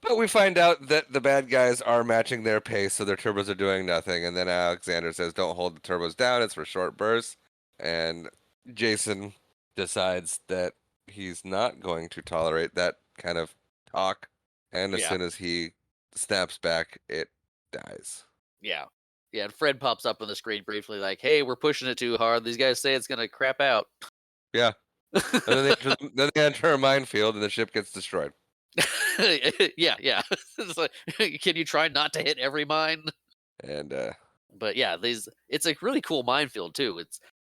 But we find out that the bad guys are matching their pace, so their turbos are doing nothing. And then Alexander says, "Don't hold the turbos down; it's for short bursts." And Jason decides that he's not going to tolerate that kind of talk. And as Yeah. soon as he snaps back, it dies. Yeah. Yeah, and Fred pops up on the screen briefly, like, "Hey, we're pushing it too hard. These guys say it's gonna crap out." Yeah. And then they enter a minefield, and the ship gets destroyed. Yeah, yeah. It's like, can you try not to hit every mine? And But yeah, it's a really cool minefield too.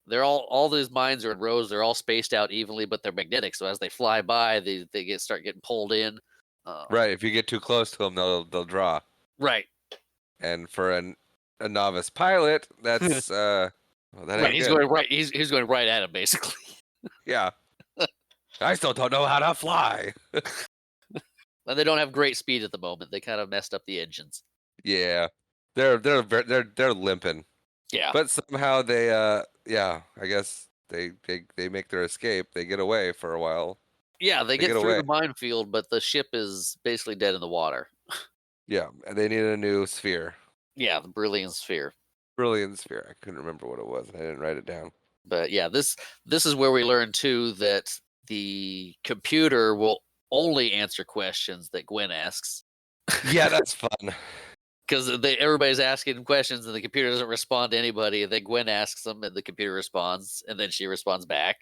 They're all these mines are in rows. They're all spaced out evenly, but they're magnetic. So as they fly by, they start getting pulled in. right, if you get too close to them, they'll draw. Right. And for a novice pilot, that's well, that Right. ain't He's good. going right. He's going right at him basically. Yeah. I still don't know how to fly. And they don't have great speed at the moment. They kind of messed up the engines. Yeah. They're limping. Yeah. But somehow they yeah, I guess they make their escape. They get away for a while. Yeah, they get get through away. the minefield, but the ship is basically dead in the water. Yeah, and they need a new sphere. Yeah, the Brilliant Sphere. Brilliant sphere. I couldn't remember what it was, and I didn't write it down. But yeah, this is where we learn too that the computer will only answer questions that Gwen asks. Yeah, that's fun. Because everybody's asking questions and the computer doesn't respond to anybody. And then Gwen asks them and the computer responds, and then she responds back.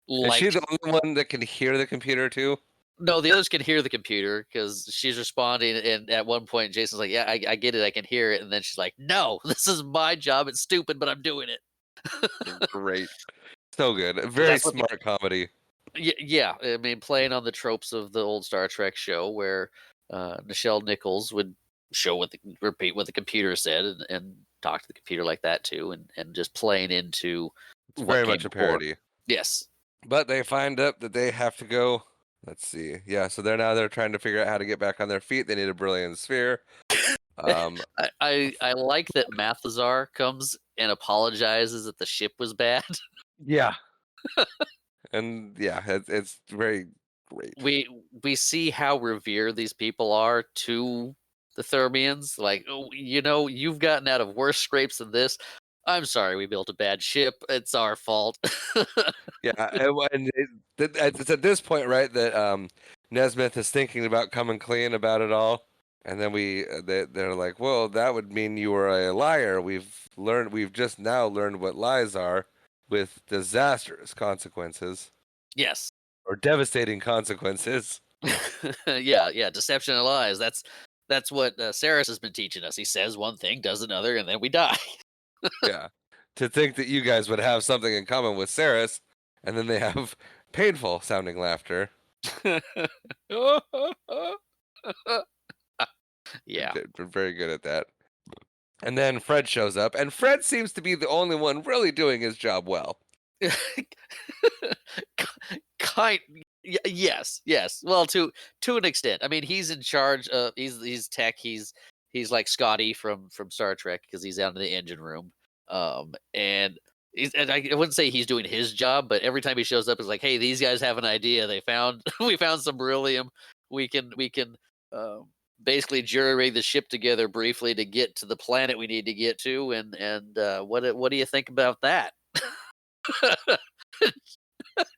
Is she the only one that can hear the computer too? No, the others can hear the computer because she's responding. And at one point, Jason's like, "Yeah, I get it. I can hear it." And then she's like, "No, this is my job. It's stupid, but I'm doing it." Great. So good. Very That's what smart comedy. Yeah, I mean, playing on the tropes of the old Star Trek show where Nichelle Nichols would repeat what the computer said and talk to the computer like that too, and just playing into It's what very came much a before. parody. Yes. But they find up that they have to go. Let's see. Yeah, so they're trying to figure out how to get back on their feet. They need a brilliant sphere. I like that Mathazar comes and apologizes that the ship was bad. Yeah. And yeah, it's very great. We see how revered these people are to the Thermians. Like, "Oh, you've gotten out of worse scrapes than this. I'm sorry we built a bad ship. It's our fault." Yeah, it's at this point, right, that Nesmith is thinking about coming clean about it all, and then they're like, "Well, that would mean you were a liar. We've just now learned what lies are." with disastrous consequences Yes. or devastating consequences. Yeah. Deception and lies. That's what Saris has been teaching us. He says one thing, does another, and then we die. Yeah. To think that you guys would have something in common with Saris, and then they have painful sounding laughter. Yeah. They're very good at that. And then Fred shows up, and Fred seems to be the only one really doing his job well. kind yes, well, to an extent. I mean, he's in charge. He's tech. He's like Scotty from Star Trek because he's out in the engine room. And I wouldn't say he's doing his job, but every time he shows up, it's like, hey, these guys have an idea. They found we found some beryllium. We can um, basically jury rig the ship together briefly to get to the planet we need to get to. And what do you think about that?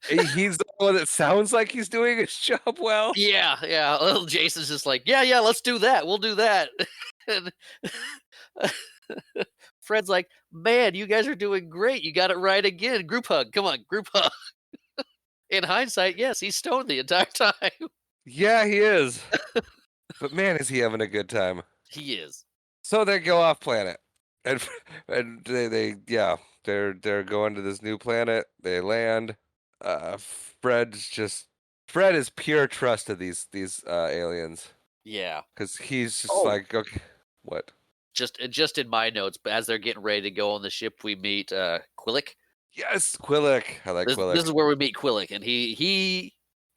He's the one that sounds like he's doing his job well. Yeah. Little Jason's just like, yeah, let's do that. We'll do that. And Fred's like, man, you guys are doing great. You got it right again. Group hug. Come on, group hug. In hindsight, yes, he's stoned the entire time. Yeah, he is. But man, is he having a good time. He is. So they go off planet. And they're going to this new planet. They land. Fred is pure trust of these aliens. Yeah. Because he's just Oh. like, okay, what? Just in my notes, but as they're getting ready to go on the ship, we meet Quillick. Yes, Quillick. I like Quillick. This is where we meet Quillick, and he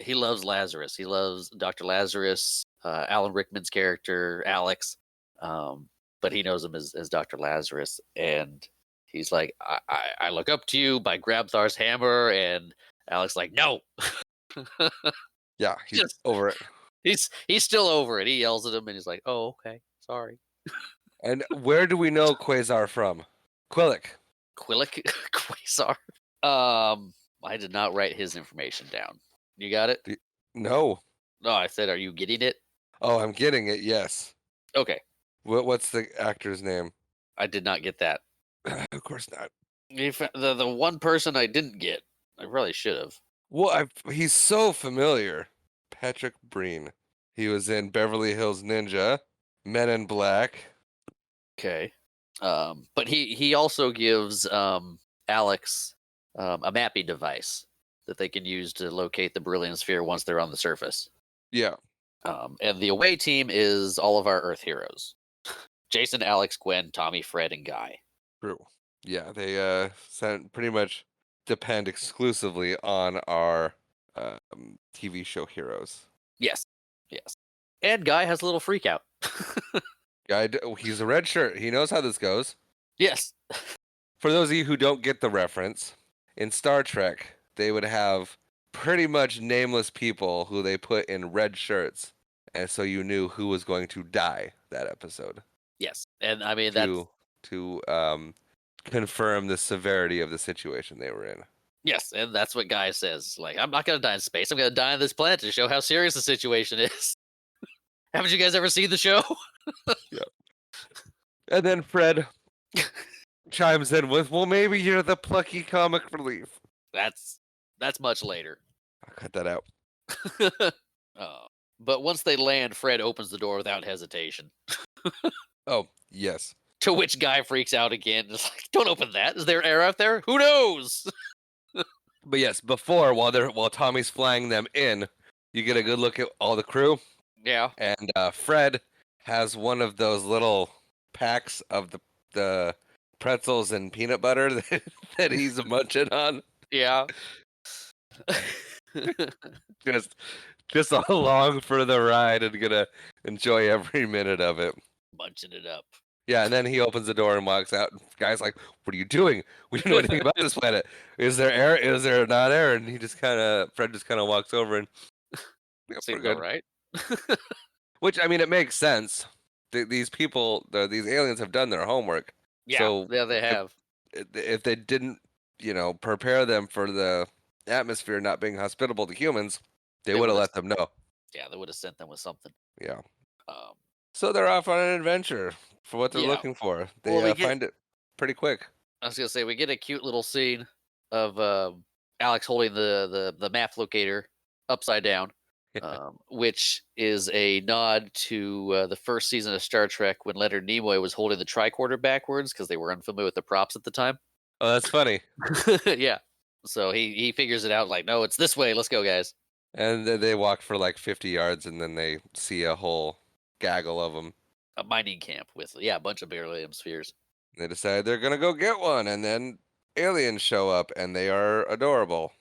loves Lazarus. He loves Dr. Lazarus, Alan Rickman's character, Alex. But he knows him as Dr. Lazarus, and he's like, I look up to you by Grabthar's hammer, and Alex like, no. Yeah, he's over it. He's still over it. He yells at him, and he's like, oh, okay, sorry. And where do we know Quasar from? Quillick. Quillick, Quasar. I did not write his information down. You got it? No. No, I said, are you getting it? Oh, I'm getting it. Yes. Okay. What's the actor's name? I did not get that. Of course not. The one person I didn't get, I probably should have. Well, he's so familiar. Patrick Breen. He was in Beverly Hills Ninja, Men in Black. Okay. But he also gives Alex a mapping device that they can use to locate the beryllium sphere once they're on the surface. Yeah. And the away team is all of our Earth heroes: Jason, Alex, Gwen, Tommy, Fred, and Guy. True. Yeah, they pretty much depend exclusively on our TV show heroes. Yes. And Guy has a little freak out. He's a red shirt. He knows how this goes. Yes. For those of you who don't get the reference, in Star Trek, they would have pretty much nameless people who they put in red shirts, and so you knew who was going to die that episode. Yes. And I mean, that's... To confirm the severity of the situation they were in. Yes, and that's what Guy says. Like, I'm not going to die in space. I'm going to die on this planet to show how serious the situation is. Haven't you guys ever seen the show? Yeah. And then Fred chimes in with, well, maybe you're the plucky comic relief. That's much later. I'll cut that out. But once they land, Fred opens the door without hesitation. Oh, yes. To which Guy freaks out again. It's like, don't open that. Is there air out there? Who knows? But yes, before, while Tommy's flying them in, you get a good look at all the crew. Yeah. And Fred has one of those little packs of the pretzels and peanut butter that he's munching on. Yeah. just along for the ride and gonna enjoy every minute of it. Munching it up. Yeah, and then he opens the door and walks out. And the guy's like, "What are you doing? We don't know anything about this planet. Is there air? Is there not air?" And Fred just kind of walks over and Seems all right. Which, I mean, it makes sense. These people, these aliens, have done their homework. Yeah, so yeah, they have. If they didn't, prepare them for the atmosphere not being hospitable to humans, they would have let them know. Yeah, they would have sent them with something. Yeah. So they're off on an adventure for what they're Yeah. looking for. They find it pretty quick. I was gonna say, we get a cute little scene Alex holding the map locator upside down, which is a nod to the first season of Star Trek when Leonard Nimoy was holding the tricorder backwards because they were unfamiliar with the props at the time. Oh, that's funny. Yeah. So he figures it out like, no, it's this way. Let's go, guys. And then they walk for like 50 yards, and then they see a whole gaggle of them. A mining camp with a bunch of beryllium spheres. They decide they're gonna go get one, and then aliens show up, and they are adorable.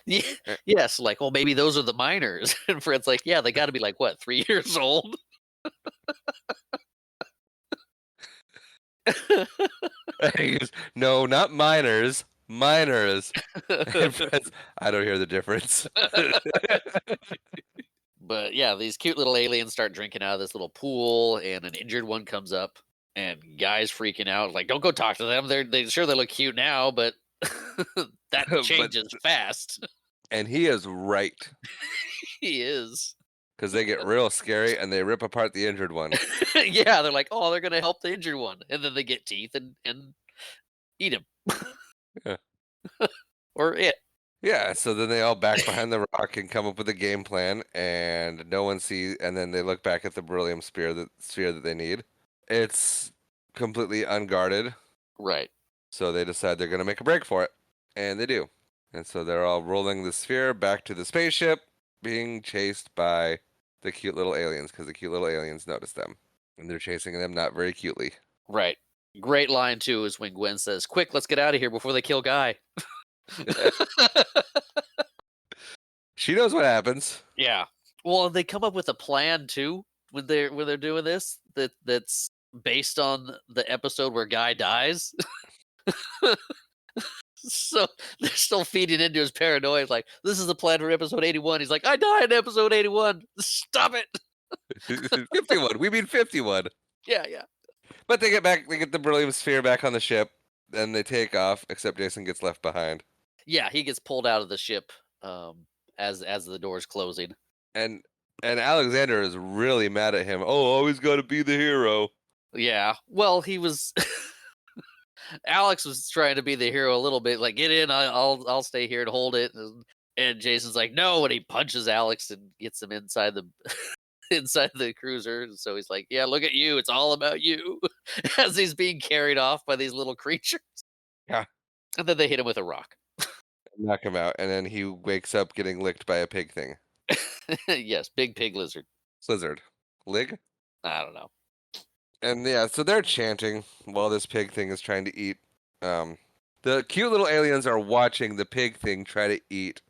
Yes, like, well, maybe those are the miners. And Fred's like, yeah, they got to be like what, 3 years old? He goes, no, not miners, miners. And Fred's, I don't hear the difference. But yeah, these cute little aliens start drinking out of this little pool, and an injured one comes up, and guys freaking out, like, don't go talk to them. They look cute now, but that changes fast. And he is right. He is. Because they get real scary and they rip apart the injured one. Yeah, they're like, oh, they're gonna help the injured one, and then they get teeth and eat him. Yeah. Or it. Yeah, so then they all back behind the rock and come up with a game plan, and no one sees. And then they look back at the beryllium sphere that they need. It's completely unguarded, Right. so they decide they're gonna make a break for it, and they do. And so they're all rolling the sphere back to the spaceship, being chased by the cute little aliens because the cute little aliens notice them, and they're chasing them not very cutely. Right. Great line too is when Gwen says, "Quick, let's get out of here before they kill Guy." She knows what happens. Yeah. Well, they come up with a plan too when they're doing this that's based on the episode where Guy dies. So they're still feeding into his paranoia. Like, this is the plan for episode 81. He's like, I died in episode 81. Stop it. 51. We mean 51. Yeah. But they get the beryllium sphere back on the ship, and they take off, except Jason gets left behind. Yeah, he gets pulled out of the ship as the door's closing. And Alexander is really mad at him. Oh, always got to be the hero. Yeah. Well, he was Alex was trying to be the hero a little bit, like, get in, I'll stay here and hold it. And Jason's like, no, and he punches Alex and gets him inside the inside the cruiser. So he's like, yeah, look at you, it's all about you. As he's being carried off by these little creatures. Yeah. And then they hit him with a rock. Knock him out, and then he wakes up getting licked by a pig thing. Yes, big pig lizard. Slizzard. Lig? I don't know. And yeah, so they're chanting while this pig thing is trying to eat. The cute little aliens are watching the pig thing try to eat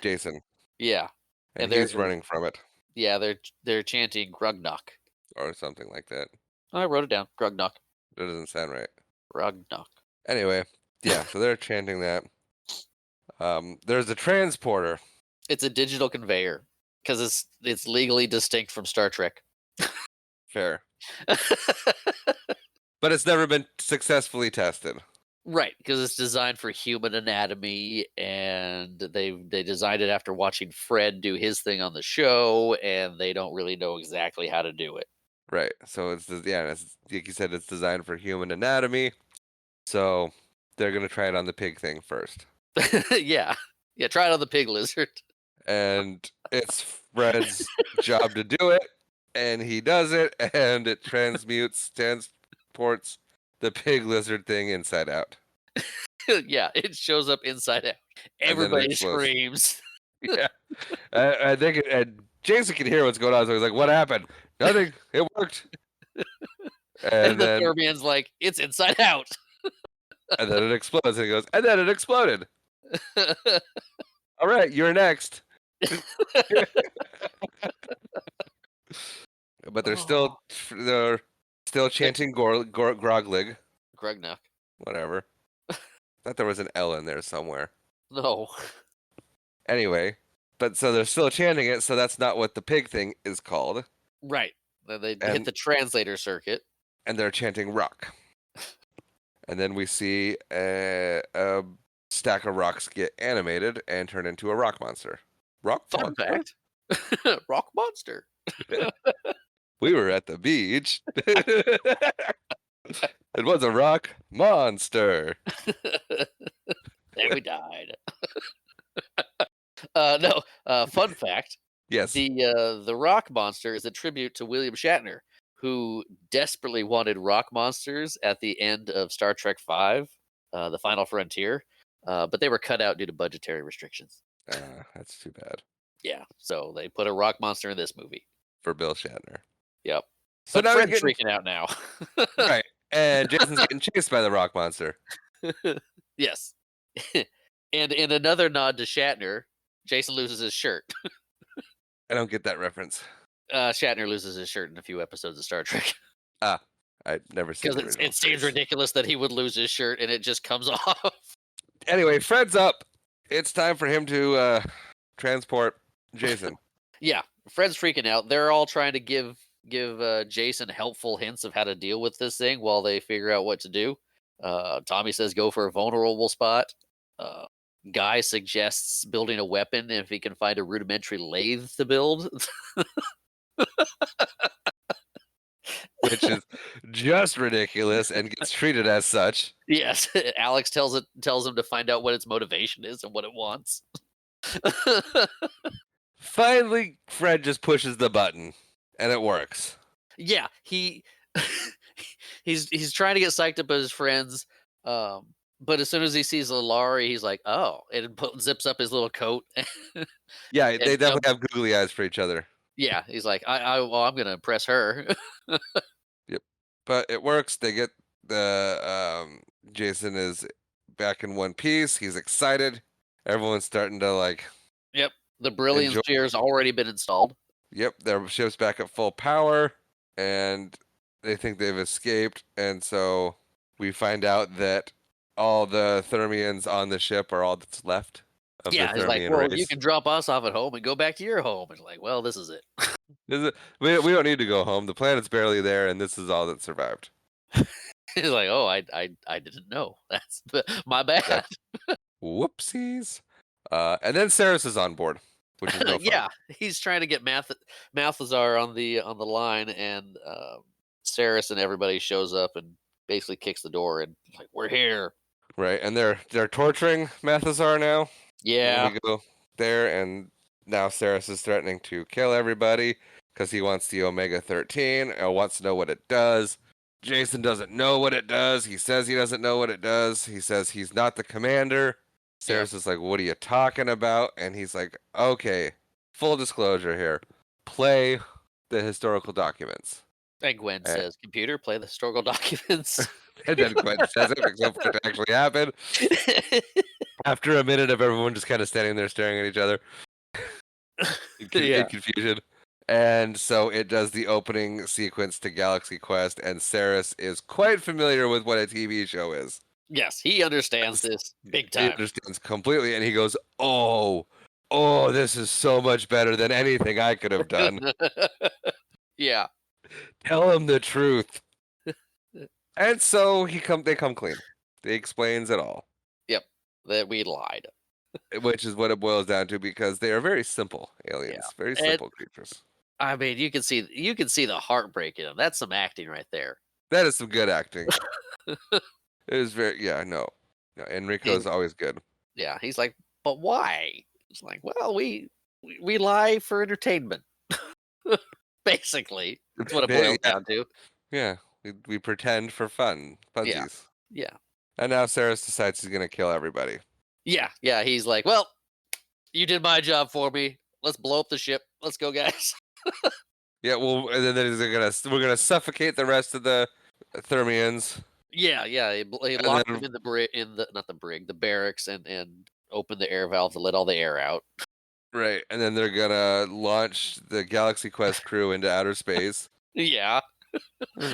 Jason. Yeah. And he's running from it. Yeah, they're chanting Grugnok. Or something like that. I wrote it down. Grugnok. That doesn't sound right. Grugnok. Anyway, yeah, so they're chanting that. There's a transporter. It's a digital conveyor because it's legally distinct from Star Trek. Fair. But it's never been successfully tested. Right, because it's designed for human anatomy, and they designed it after watching Fred do his thing on the show, and they don't really know exactly how to do it. Right. So it's like you said, it's designed for human anatomy. So they're gonna try it on the pig thing first. Yeah, try it on the pig lizard. And it's Fred's job to do it, and he does it, and it transports the pig lizard thing inside out. Yeah, it shows up inside out. Everybody screams. Yeah, I think Jason can hear what's going on, so he's like, "What happened? Nothing. It worked." And the Thermian's like, "It's inside out." And then it explodes, and he goes, "And then it exploded." All right, you're next. But they're still chanting Groglig. Grugnok. Whatever. Thought there was an L in there somewhere. No. Anyway, but so they're still chanting it, so that's not what the pig thing is called. Right. Then they hit the translator circuit. And they're chanting rock. And then we see a stack of rocks get animated and turn into a rock monster. Rock Fun monster? fact. Rock monster. We were at the beach. It was a rock monster. we died. No, fun fact: Yes. the rock monster is a tribute to William Shatner, who desperately wanted rock monsters at the end of Star Trek V, The Final Frontier, but they were cut out due to budgetary restrictions. That's too bad Yeah, so they put a rock monster in this movie. for Bill Shatner. Yep. So But now he's Fred's getting freaking out now. right, and Jason's getting chased by the rock monster. Yes. And in another nod to Shatner, Jason loses his shirt. I don't get that reference. Shatner loses his shirt in a few episodes of Star Trek Ah, I've never seen because the it, original it seems series. ridiculous that he would lose his shirt and it just comes off. Anyway, Fred's up. It's time for him to transport Jason. Yeah, Fred's freaking out. They're all trying to give Jason helpful hints of how to deal with this thing while they figure out what to do. Tommy says go for a vulnerable spot. Uh, Guy suggests building a weapon if he can find a rudimentary lathe to build. Which is just ridiculous and gets treated as such. Yes, Alex tells him to find out what its motivation is and what it wants. Finally, Fred just pushes the button, and it works. Yeah, he's trying to get psyched up as his friends, but as soon as he sees Laurie, he's like, "Oh!" and zips up his little coat. Yeah, And they definitely have googly eyes for each other. yeah, he's like, well, I'm gonna impress her." Yep, but it works. They get the Jason is back in one piece. He's excited. Everyone's starting to like. Yep, the Brilliance Enjoy- chair's already been installed. Yep, their ship's back at full power, and they think they've escaped. And so we find out that all the Thermians on the ship are all that's left of Yeah, the he's like, Thermian "Well, you race. can drop us off at home and go back to your home." It's like, "Well, this is it." We don't need to go home. The planet's barely there, and this is all that survived. He's like, "Oh, I didn't know. That's my bad." Whoopsies. And then Saris is on board, which is no fun. Yeah, he's trying to get Malthazar on the line, and Saris and everybody shows up and basically kicks the door and like, "We're here." Right, and they're torturing Mathazar now. Yeah, We go there, and now Saris is threatening to kill everybody because he wants the Omega 13. Wants to know what it does. Jason doesn't know what it does. He says he doesn't know what it does. He says he's not the commander. Saris is like, "What are you talking about?" And he's like, "Okay, full disclosure here. Play the historical documents." and Gwen says, "Computer, play the historical documents." And then Gwen says it except for it to actually happen. After a minute of everyone just kind of standing there staring at each other in confusion. And so it does the opening sequence to Galaxy Quest, and Saris is quite familiar with what a TV show is. Yes, he understands this big He time. understands completely, and he goes, oh, this is so much better than anything I could have done. Yeah. Tell him the truth. And so they come clean. He explains it all. Yep, that we lied. Which is what it boils down to, because they are very simple aliens, very simple creatures. I mean, you can see the heartbreak in him. That's some acting right there. That is some good acting. It is very no. Enrico's always good. Yeah, he's like, but why? It's like, well, we lie for entertainment. Basically, that's what it boils down to. Yeah, we pretend for fun, funsies. Yeah. And now Saris decides he's gonna kill everybody. Yeah. He's like, well, you did my job for me. Let's blow up the ship. Let's go, guys. Yeah, well, and then we're gonna suffocate the rest of the Thermians. Yeah. He locked them in the barracks, and opened the air valve to let all the air out. Right, and then they're gonna launch the Galaxy Quest crew into outer space. Yeah,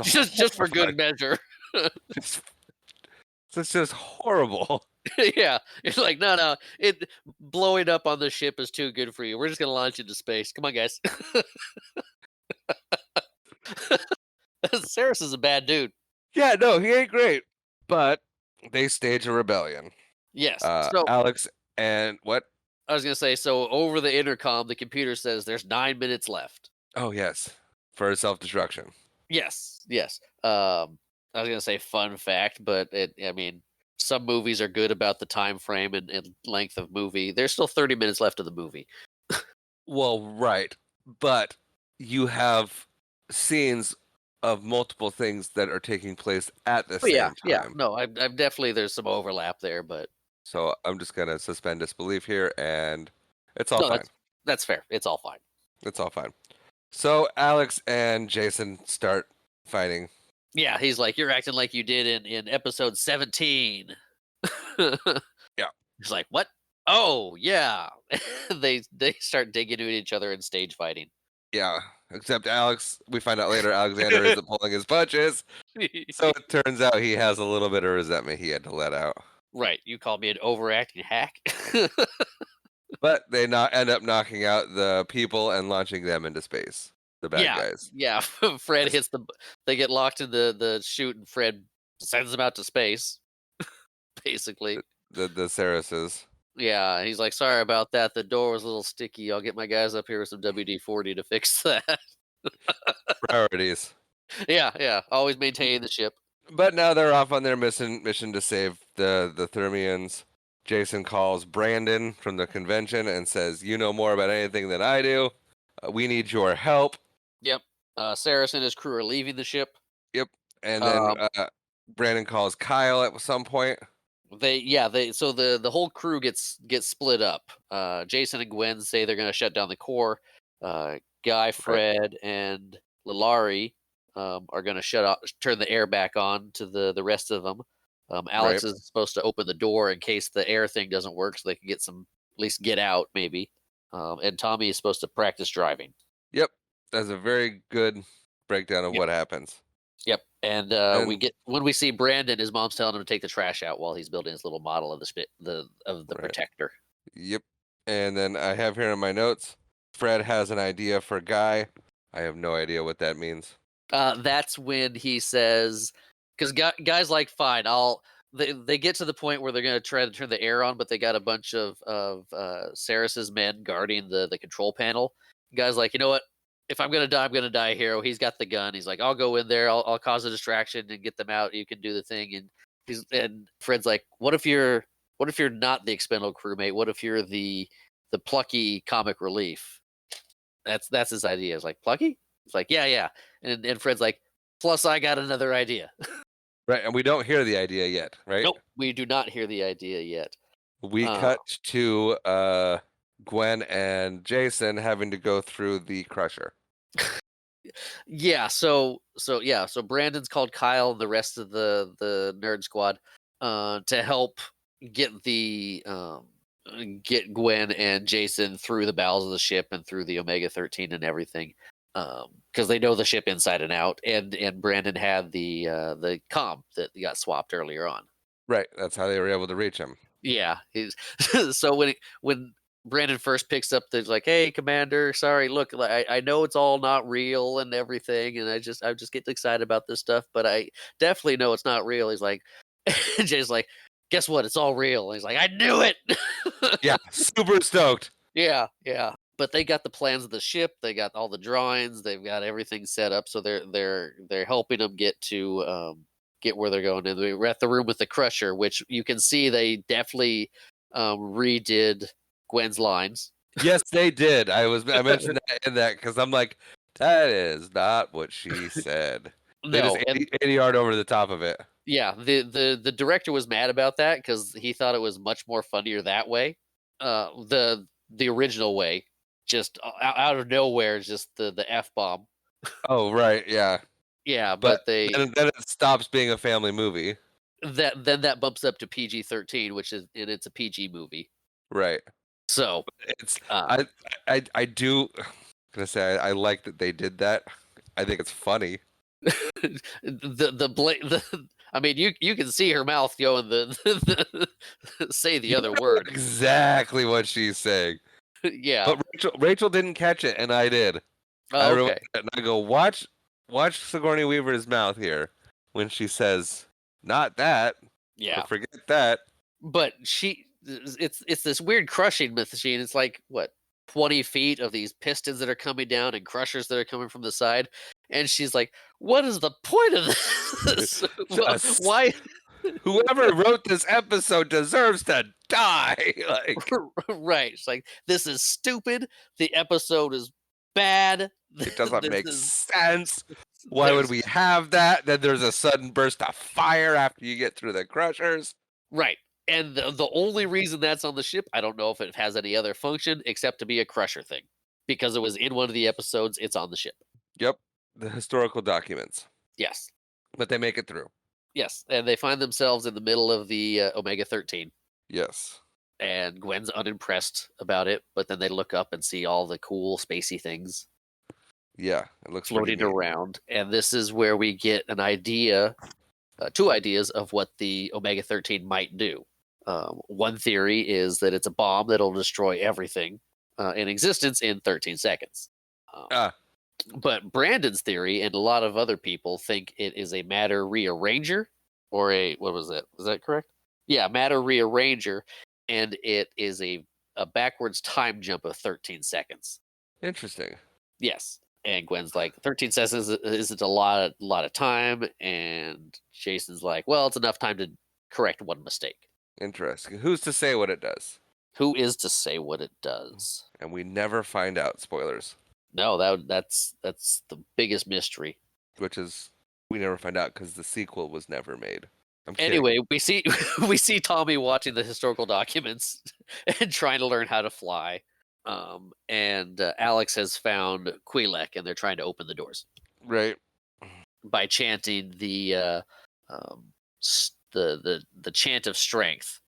just for good measure. It's just horrible. Yeah, it's like no, it blowing up on the ship is too good for you. We're just gonna launch into space. Come on, guys. Saris is a bad dude. Yeah, no, he ain't great. But they stage a rebellion. Yes. So Alex and what? I was gonna say, so over the intercom, the computer says there's 9 minutes left. Oh yes, for self-destruction. Yes. I was gonna say fun fact, but I mean, some movies are good about the time frame and length of movie. There's still 30 minutes left of the movie. Well, right, but you have scenes of multiple things that are taking place at the Oh yeah, same yeah. time. No, I'm definitely there's some overlap there, but So I'm just gonna suspend disbelief here, and it's all no, fine. that's fair. It's all fine. It's all fine. So Alex and Jason start fighting. Yeah, he's like, you're acting like you did in episode 17. Yeah. He's like, what? Oh yeah. They start digging into each other and stage fighting. Yeah, except Alex, we find out later Alexander isn't pulling his punches. So it turns out he has a little bit of resentment he had to let out. Right. You called me an overacting hack. But they end up knocking out the people and launching them into space. The bad Yeah, guys. yeah. Fred hits the. They get locked in the chute, and Fred sends them out to space. Basically, The Sarases. yeah. He's like, "Sorry about that. The door was a little sticky. I'll get my guys up here with some WD-40 to fix that." Priorities. Yeah, yeah. Always maintain the ship. But now they're off on their mission to save the Thermians. Jason calls Brandon from the convention and says, "You know more about anything than I do. We need your help." Yep. Saris and his crew are leaving the ship. Yep. And then Brandon calls Kyle at some point. They so the whole crew gets split up. Jason and Gwen say they're going to shut down the core. Guy, Fred, and Lilari are going to turn the air back on to the rest of them. Alex is supposed to open the door in case the air thing doesn't work, so they can at least get out maybe. And Tommy is supposed to practice driving. Yep, that's a very good breakdown of what happens. Yep, and when we see Brandon, his mom's telling him to take the trash out while he's building his little model of the protector. Yep, and then I have here in my notes, Fred has an idea for Guy. I have no idea what that means. That's when he says, because guys like, fine, they get to the point where they're going to try to turn the air on, but they got a bunch of Saris's men guarding the control panel. Guys like, you know what? If I'm gonna die, I'm gonna die a hero. He's got the gun. He's like, I'll go in there. I'll cause a distraction and get them out. You can do the thing. And Fred's like, what if you're not the expendable crewmate? What if you're the plucky comic relief? That's his idea. It's like, plucky? It's like, yeah. And Fred's like, plus I got another idea. Right, and we don't hear the idea yet, right? Nope, we do not hear the idea yet. We cut to Gwen and Jason having to go through the crusher. Yeah, so Brandon's called Kyle and the rest of the nerd squad to help get get Gwen and Jason through the bowels of the ship and through the Omega-13 and everything, because they know the ship inside and out. And Brandon had the comm that got swapped earlier on. Right, that's how they were able to reach him. Yeah, so when Brandon first picks up, there's like, "Hey, Commander, sorry. Look, I know it's all not real and everything, and I just get excited about this stuff, but I definitely know it's not real." He's like, Jay's like, "Guess what? It's all real." And he's like, "I knew it." Yeah, super stoked. Yeah. But they got the plans of the ship. They got all the drawings. They've got everything set up, so they're helping them get to get where they're going. And we're at the room with the crusher, which you can see they definitely redid Gwen's lines. Yes, they did. I mentioned that in that because I'm like, that is not what she said. They No, just 80 yard over the top of it. Yeah, the director was mad about that because he thought it was much more funnier that way. The original way, just out of nowhere, is just the F-bomb. Oh right, yeah. Yeah, but then it stops being a family movie. That bumps up to PG-13, which is, and it's a PG movie. Right. So it's I do gonna say I like that they did that. I think it's funny. I mean, you can see her mouth going say the other word. Exactly what she's saying. Yeah. But Rachel didn't catch it, and I did. Oh, okay. And I go, watch Sigourney Weaver's mouth here when she says, "Not that." Yeah. Forget that. But it's this weird crushing machine. It's like, what, 20 feet of these pistons that are coming down and crushers that are coming from the side. And she's like, what is the point of this? Why? Whoever wrote this episode deserves to die. Like, Right. It's like, this is stupid. The episode is bad. it doesn't This make is sense. Why would there's we have that? Then there's a sudden burst of fire after you get through the crushers. right. And the only reason that's on the ship, I don't know if it has any other function except to be a crusher thing. Because it was in one of the episodes, it's on the ship. Yep, the historical documents. Yes. But they make it through. Yes. And they find themselves in the middle of the Omega 13. Yes. And Gwen's unimpressed about it, but then they look up and see all the cool spacey things Yeah, it looks pretty floating neat. around. And this is where we get an idea, two ideas of what the Omega 13 might do. One theory is that it's a bomb that'll destroy everything in existence in 13 seconds. Ah, But Brandon's theory and a lot of other people think it is a matter rearranger or what was it? Was that correct? Yeah, matter rearranger. And it is a backwards time jump of 13 seconds. interesting. Yes. And Gwen's like, 13 seconds isn't a lot of time. And Jason's like, well, it's enough time to correct one mistake. Interesting. Who's to say what it does? Who is to say what it does? And we never find out. Spoilers. No, that's the biggest mystery. Which is, we never find out because the sequel was never made. I'm kidding. Anyway, we see Tommy watching the historical documents and trying to learn how to fly. And Alex has found Quilek, and they're trying to open the doors Right. by chanting the chant of strength.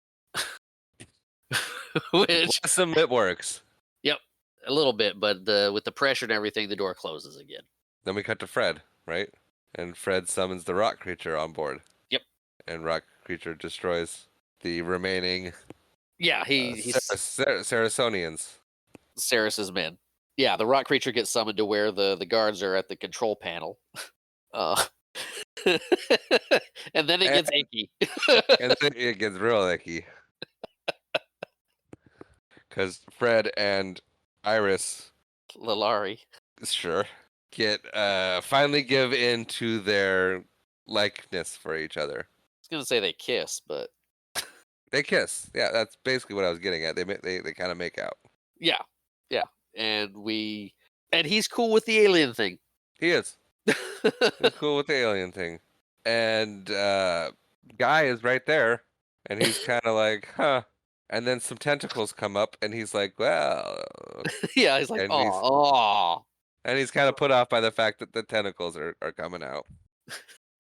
Which, Bless them, it works. yep, a little bit, but with the pressure and everything, the door closes again. Then we cut to Fred, right? And Fred summons the rock creature on board. Yep. And rock creature destroys the remaining Yeah, he's Saracenians. Saris's men. Yeah, the rock creature gets summoned to where the guards are at the control panel. And then it gets icky. And then it gets real icky. Because Fred and Iris, Lalari. sure, finally give in to their likeness for each other. I was gonna say they kiss, but They kiss. Yeah, that's basically what I was getting at. They kind of make out. yeah, and he's cool with the alien thing. He is. He's cool with the alien thing. And Guy is right there, and he's kind of like, huh. And then some tentacles come up, and he's like, well. Yeah, he's like, And oh, And he's kind of put off by the fact that the tentacles are coming out.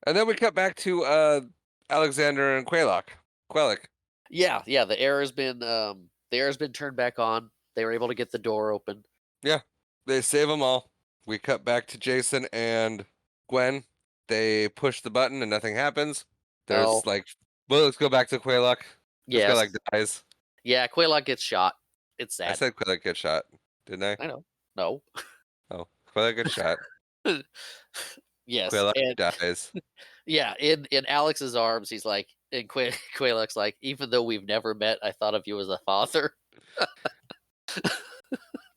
And then we cut back to Alexander and Quelik. yeah. The air has been turned back on. They were able to get the door open. Yeah, they save them all. We cut back to Jason and Gwen. They push the button and nothing happens. There's Oh. let's go back to Quelik. Yes. Quelik dies. Yeah, Quaylock gets shot. It's sad. I said Quelik gets shot, didn't I? I know. No. Oh, Quelik gets shot. Yes. Quelik And dies. yeah, in Alex's arms, he's like, and Quaylock's like, even though we've never met, I thought of you as a father.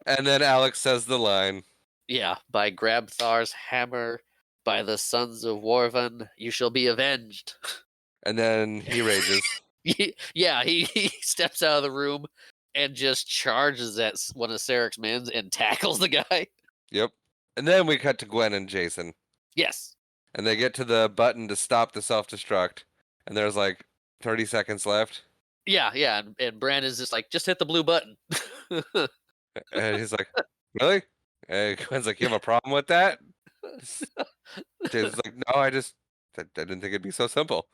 And then Alex says the line. Yeah, by Grabthar's hammer, by the sons of Warvan, you shall be avenged. And then he rages. Yeah, he steps out of the room and just charges at one of Sarek's men and tackles the guy. Yep. And then we cut to Gwen and Jason. Yes. And they get to the button to stop the self-destruct. And there's 30 seconds left. Yeah, and Brandon's just like, just hit the blue button. And he's like, really? And Gwen's like, you have a problem with that? Jason's like, no, I didn't think it'd be so simple.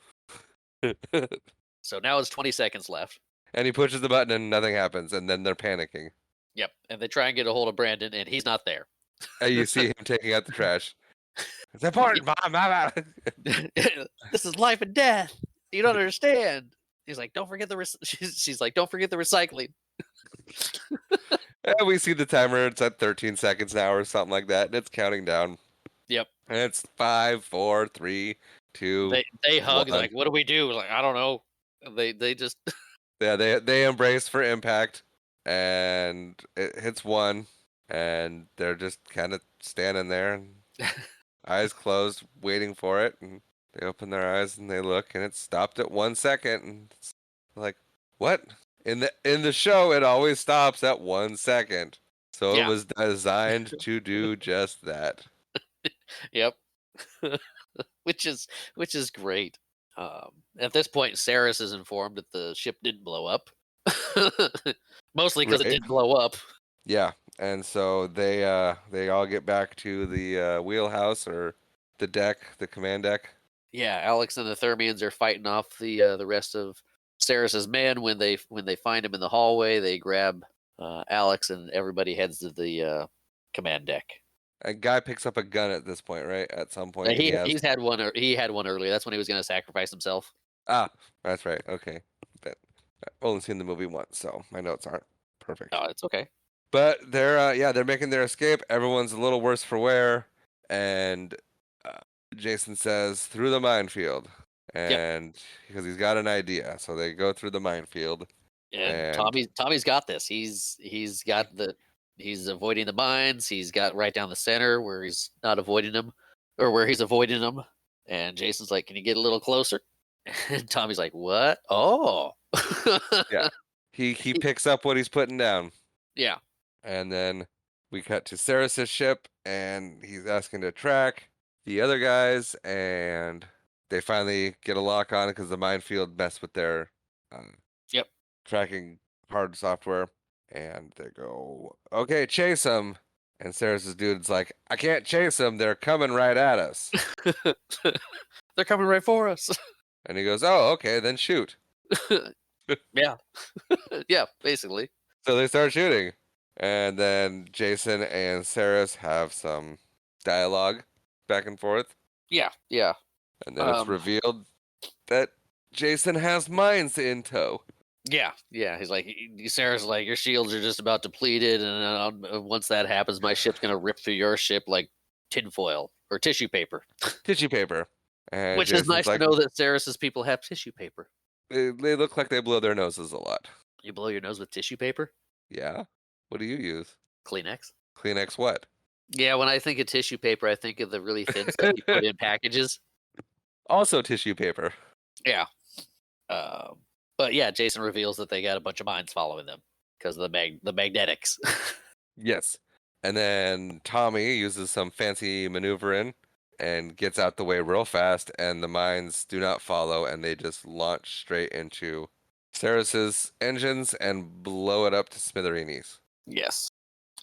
So now it's 20 seconds left. And he pushes the button and nothing happens. And then they're panicking. Yep, and they try and get a hold of Brandon, and he's not there. And you see him taking out the trash. It's important, Mom. This is life and death. You don't understand. He's like, don't forget she's like, don't forget the recycling. And we see the timer. It's at 13 seconds now or something like that. And it's counting down. Yep. And it's 5, 4, 3, 2. They hug. one. Like, what do we do? Like, I don't know. And they just Yeah, they embrace for impact. And it hits 1. And they're just kind of standing there. And eyes closed, waiting for it. And They open their eyes and they look, and it stopped at 1 second. And it's like, what? In the show, it always stops at 1 second. So it Yeah. was designed to do just that. Yep. which is great. At this point, Saris is informed that the ship didn't blow up, mostly because it Right. didn't blow up. Yeah, and so they all get back to the wheelhouse or the deck, the command deck. Yeah, Alex and the Thermians are fighting off the rest of Saris's men. When they find him in the hallway, they grab Alex, and everybody heads to the command deck. A guy picks up a gun at this point, right? At some point, he has. He's had one. He had one earlier. That's when he was going to sacrifice himself. Ah, that's right. Okay, I've only seen the movie once, so my notes aren't perfect. Oh, it's okay. But they're making their escape. Everyone's a little worse for wear, and uh, Jason says through the minefield, Yep. and because he's got an idea, so they go through the minefield. And And Tommy's got this. He's got he's avoiding the mines. He's got right down the center where he's not avoiding them, or where he's avoiding them. And Jason's like, "Can you get a little closer?" And Tommy's like, "What? Oh, yeah, he picks up what he's putting down. yeah, And then we cut to Saris's ship, and he's asking to track the other guys, and they finally get a lock on it because the minefield messed with their uh, yep." tracking hard software. And they go, okay, chase them. And Saris's dude's like, I can't chase them. They're coming right at us. They're coming right for us. And he goes, oh, okay, then shoot. Yeah, yeah, basically. So they start shooting. And then Jason and Saris have some dialogue back and forth. Yeah, yeah. And then it's revealed that Jason has mines in tow. Yeah, yeah. He's like, Sarah's like, your shields are just about depleted, and once that happens, my ship's gonna rip through your ship like tinfoil or tissue paper. Tissue paper. And Which Jason's is nice like, to know that Saris's people have tissue paper. they look like they blow their noses a lot. You blow your nose with tissue paper? Yeah? What do you use? Kleenex? Kleenex what? Yeah, when I think of tissue paper, I think of the really thin stuff you put in packages. Also tissue paper. Yeah. But yeah, Jason reveals that they got a bunch of mines following them because of the magnetics. Yes. And then Tommy uses some fancy maneuvering and gets out the way real fast, and the mines do not follow, and they just launch straight into Saris's engines and blow it up to smithereens. Yes.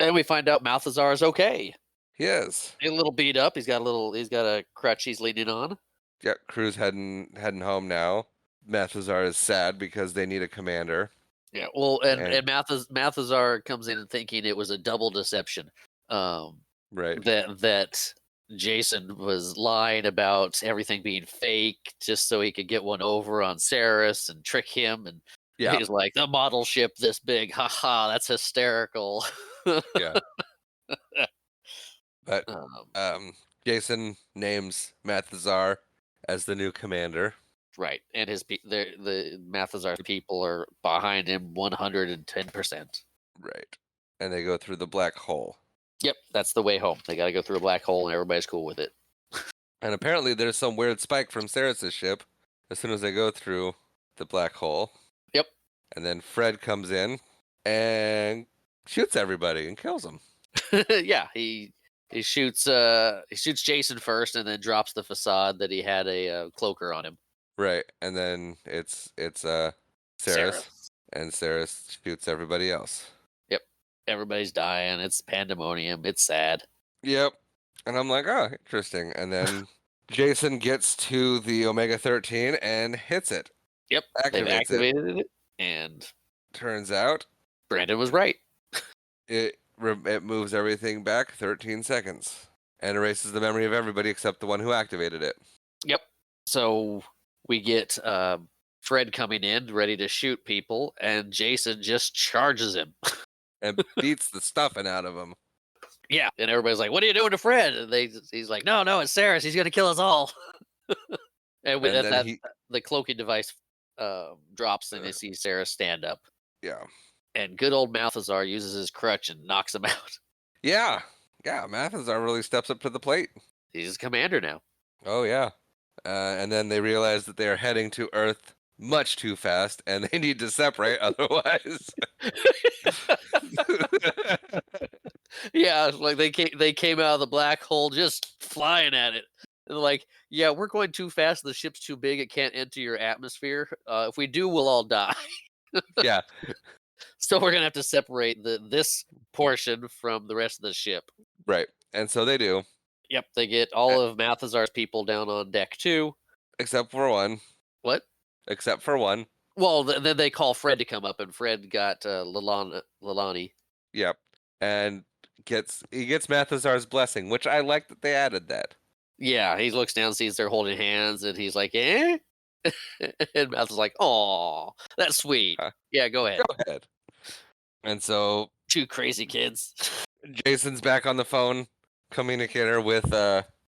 And we find out Malthazar is okay. He is. He's a little beat up. He's got a crutch he's leaning on. Yep, crew's heading home now. Malthazar is sad because they need a commander. Yeah, well, and Malthazar comes in thinking it was a double deception. Right. That Jason was lying about everything being fake just so he could get one over on Saris and trick him. And Yeah. he's like, the model ship this big, haha, that's hysterical. Yeah. But Jason names Malthazar as the new commander. Right, and the Malthazar people are behind him 110%. Right. And they go through the black hole. Yep, that's the way home. They got to go through a black hole, and everybody's cool with it. And apparently there's some weird spike from Saris's ship as soon as they go through the black hole. Yep. And then Fred comes in and shoots everybody and kills them. Yeah, he shoots Jason first, and then drops the facade that he had a cloaker on him. Right. And then it's Saris. And Saris shoots everybody else. Yep. Everybody's dying. It's pandemonium. It's sad. Yep. And I'm like, oh, interesting. And then Jason gets to the Omega-13 and hits it. Yep. They've activated it. And turns out Brandon was right. It moves everything back 13 seconds and erases the memory of everybody except the one who activated it. Yep. So we get Fred coming in, ready to shoot people, and Jason just charges him. And beats the stuffing out of him. Yeah, and everybody's like, what are you doing to Fred? And he's like, no, it's Saris. He's going to kill us all. And the cloaking device drops, and they see Saris stand up. Yeah. And good old Malthazar uses his crutch and knocks him out. Yeah. Yeah, Malthazar really steps up to the plate. He's a commander now. Oh, yeah. And then they realize that they are heading to Earth much too fast, and they need to separate, otherwise. Yeah, like they came out of the black hole just flying at it. And they're like, yeah, we're going too fast. The ship's too big. It can't enter your atmosphere. If we do, we'll all die. Yeah, So we're gonna have to separate this portion from the rest of the ship. right. And so they do, Yep, they get all of Mathazar's people down on deck too. except for one. What? Except for one. Well, then they call Fred to come up, and Fred got Lalani. Yep. And he gets Mathazar's blessing, which I like that they added that. Yeah, he looks down, sees they're holding hands, and he's like, "Eh." And Math's like, "Aw, that's sweet." Yeah, go ahead. Go ahead. And so Two crazy kids. Jason's back on the phone, communicator with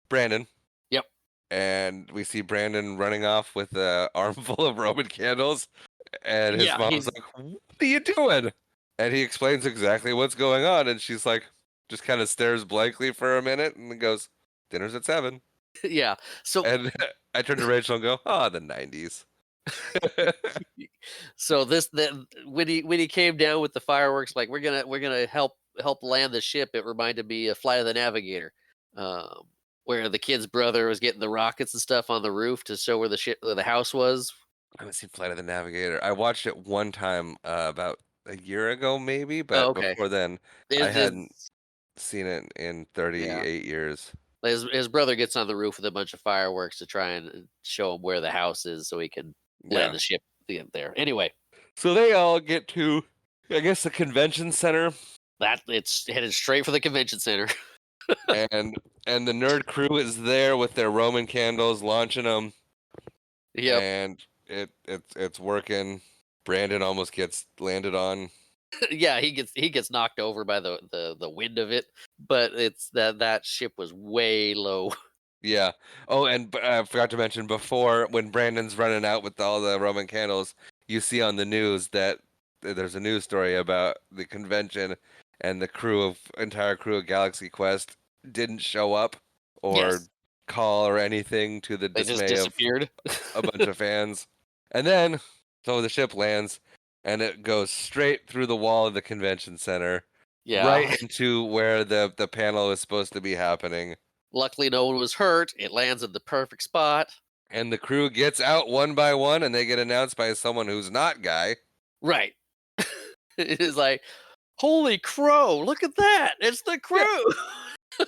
Brandon. Yep. And we see Brandon running off with an armful of Roman candles. And his Yeah, mom's like, "What are you doing?" And he explains exactly what's going on. And she's like, just kind of stares blankly for a minute and then goes, "Dinner's at 7." Yeah. So And I turn to Rachel and go, "Oh, the 90s." so when he came down with the fireworks, like we're gonna help land the ship. It reminded me of Flight of the Navigator, where the kid's brother was getting the rockets and stuff on the roof to show where the house was. I haven't seen Flight of the Navigator. I watched it one time about a year ago, maybe, Oh, but okay. before then, I hadn't seen it in 38 years. His brother gets on the roof with a bunch of fireworks to try and show him where the house is, so he can land the ship there. Anyway, so they all get to, I guess, the convention center, it's headed straight for the convention center. and the nerd crew is there with their Roman candles, launching them. Yep. And it's working. Brandon almost gets landed on. Yeah, he gets knocked over by the wind of it, but it's that ship was way low. Yeah. Oh, and I forgot to mention before, when Brandon's running out with all the Roman candles, you see on the news that there's a news story about the convention, and the entire crew of Galaxy Quest didn't show up or call or anything, to the They just dismay disappeared. of a bunch of fans. And then, so the ship lands, and it goes straight through the wall of the convention center, Yeah. right into where the panel is supposed to be happening. Luckily, no one was hurt. It lands at the perfect spot. And the crew gets out one by one, and they get announced by someone who's not Guy. Right. It is like, holy crow, look at that. It's the crew. Yeah.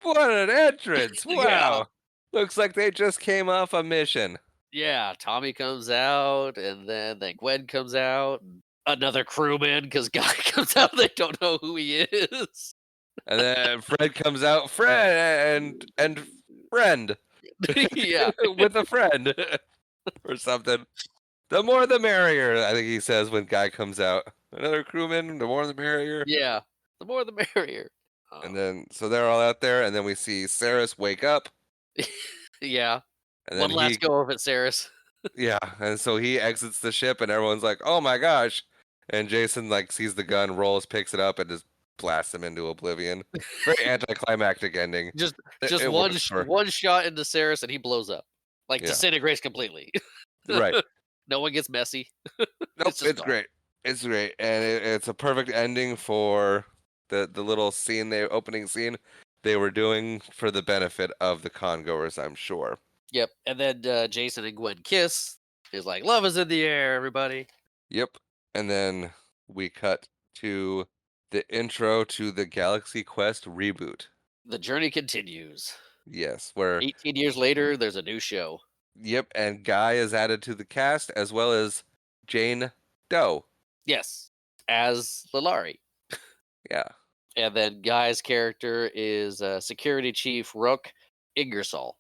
What an entrance. Wow. Yeah. Looks like they just came off a mission. Yeah, Tommy comes out, and then Gwen comes out. Another crewman, because Guy comes out. They don't know who he is. And then Fred comes out, Fred and friend. Yeah. With a friend or something. The more the merrier, I think he says when Guy comes out. Another crewman, the more the merrier. Yeah, the more the merrier. And then, so they're all out there, and then we see Saris wake up. Yeah. And then One last go of it, Saris. Yeah, and so he exits the ship, and everyone's like, "Oh my gosh!" And Jason sees the gun, rolls, picks it up, and just blasts him into oblivion. Very anticlimactic ending. Just It one shot into Saris, and he blows up, disintegrates completely. Right. No one gets messy. Nope, it's great. It's great, and it's a perfect ending for the little scene, the opening scene they were doing for the benefit of the congoers, I'm sure. Yep, and then Jason and Gwen kiss. He's like, "Love is in the air, everybody." Yep, and then we cut to the intro to the Galaxy Quest reboot. The journey continues. Yes, where 18 years later, there's a new show. Yep, and Guy is added to the cast, as well as Jane Doe. Yes, as Lalari. Yeah. And then Guy's character is Security Chief Rook Ingersoll.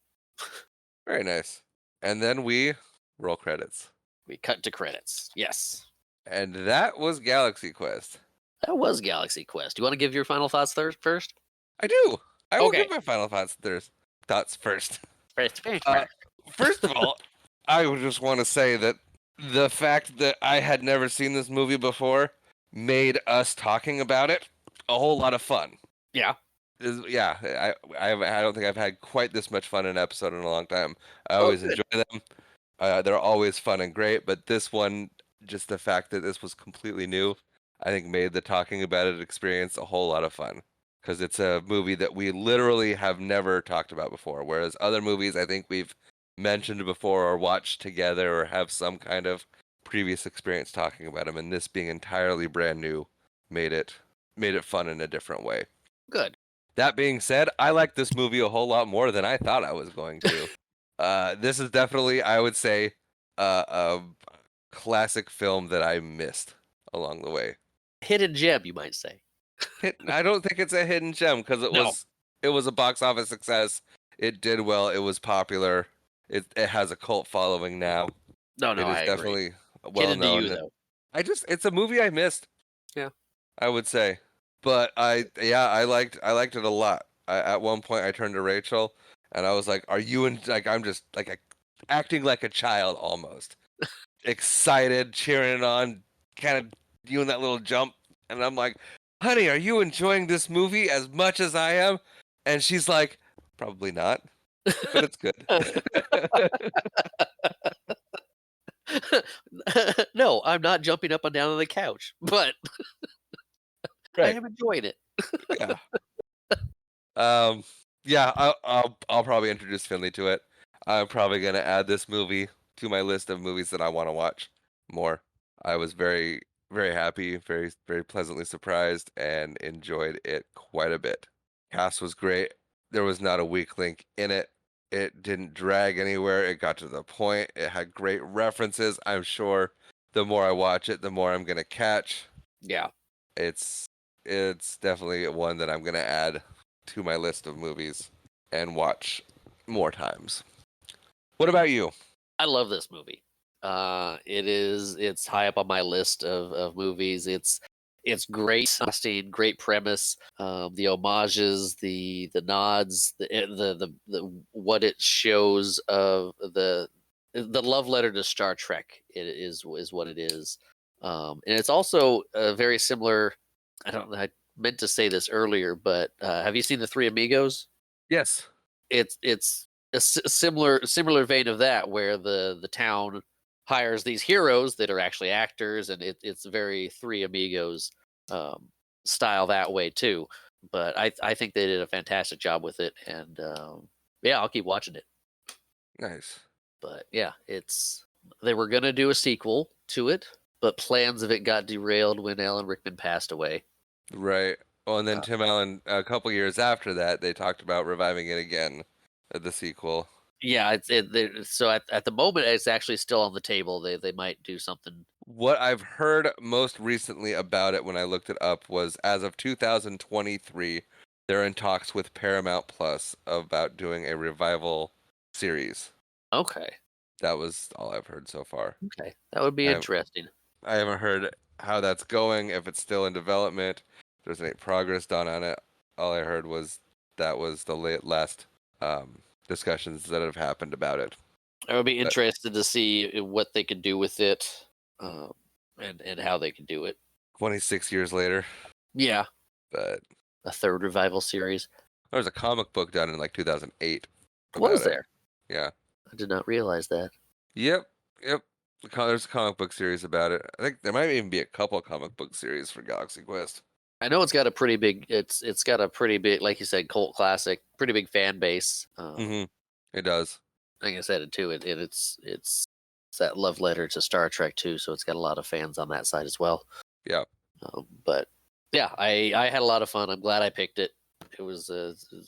Very nice. And then we roll credits. We cut to credits. Yes. And that was Galaxy Quest. That was Galaxy Quest. You want to give your final thoughts first? I do. I will Okay. give my final thoughts first. First. First of all, I would just want to say that the fact that I had never seen this movie before made us talking about it a whole lot of fun. Yeah. I don't think I've had quite this much fun in an episode in a long time. I Oh, always good. enjoy them. They're always fun and great, but this one, just the fact that this was completely new, I think made the talking about it experience a whole lot of fun. Because it's a movie that we literally have never talked about before. Whereas other movies, I think we've mentioned before or watched together or have some kind of previous experience talking about them. And this being entirely brand new made it fun in a different way. Good. That being said, I like this movie a whole lot more than I thought I was going to. This is definitely, I would say, a classic film that I missed along the way. Hidden gem, you might say. I don't think it's a hidden gem because No. it was a box office success. It did well. It was popular. It has a cult following now. No, It is I agree. definitely well Hidden to you, known. though. It's a movie I missed. Yeah. I would say. But I liked it a lot. At one point I turned to Rachel and I was like, "Are you in like I'm just like acting like a child almost. Excited, cheering it on, kind of doing that little jump." And I'm like, "Honey, are you enjoying this movie as much as I am?" And she's like, "Probably not, but it's good." No, I'm not jumping up and down on the couch, but I Right. am enjoying it. Yeah. Um, yeah, I'll probably introduce Finley to it. I'm probably gonna add this movie to my list of movies that I want to watch more. I was very, very happy, very, very pleasantly surprised, and enjoyed it quite a bit. Cast was great. There was not a weak link in it. It didn't drag anywhere. It got to the point. It had great references. I'm sure the more I watch it, the more I'm gonna catch. Yeah. It's it's definitely one that I'm gonna add to my list of movies and watch more times. What about you? I love this movie. It's high up on my list of movies. It's great casting, great premise, the homages, the nods, the what it shows of the love letter to Star Trek. It is what it is, and it's also very similar. I don't know. I meant to say this earlier, but have you seen the Three Amigos? Yes. It's a similar vein of that, where the town hires these heroes that are actually actors, and it's very Three Amigos um, style that way too. But I think they did a fantastic job with it, and yeah, I'll keep watching it. Nice. But yeah, they were gonna do a sequel to it, but plans of it got derailed when Alan Rickman passed away. Right. Oh, and then Uh, Tim Allen, a couple years after that, they talked about reviving it again, the sequel. Yeah, so at the moment it's actually still on the table. They might do something. What I've heard most recently about it when I looked it up was as of 2023, they're in talks with Paramount Plus about doing a revival series. Okay, That was all I've heard so far. okay, that would be I, interesting. I haven't heard how that's going, if it's still in development, if there's any progress done on it. All I heard was that was the last discussions that have happened about it. I would be But interested to see what they could do with it, and how they could do it. 26 years later, Yeah, but a third revival series. there was a comic book done in like 2008 Was about it. there? Yeah. I did not realize that. Yep. Yep. There's a comic book series about it. I think there might even be a couple comic book series for Galaxy Quest. I know it's got a pretty big. It's got a pretty big, like you said, cult classic. Pretty big fan base. Mm-hmm. It does. Like I said, it's that love letter to Star Trek too. So it's got a lot of fans on that side as well. Yeah. But yeah, I had a lot of fun. I'm glad I picked it. It was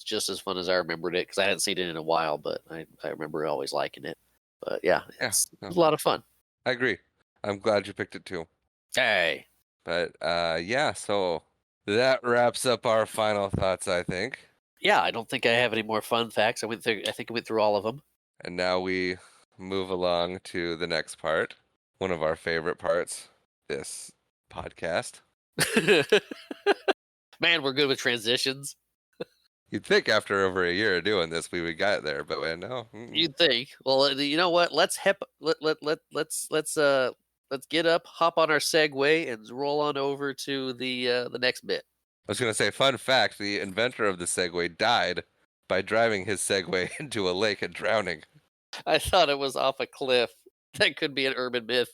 just as fun as I remembered it, because I hadn't seen it in a while, but I remember always liking it. But yeah, Yeah. it was a lot of fun. I agree. I'm glad you picked it too. Hey, But yeah, so that wraps up our final thoughts, I think. yeah, I don't think I have any more fun facts. I think I went through all of them. And now we move along to the next part, one of our favorite parts, this podcast. Man, we're good with transitions. You'd think after over a year of doing this, we would get there, but no. You'd think. Well, you know what? Let's let's get up, hop on our Segway, and roll on over to the next bit. was going to say, fun fact, the inventor of the Segway died by driving his Segway into a lake and drowning. I thought it was off a cliff. That could be an urban myth.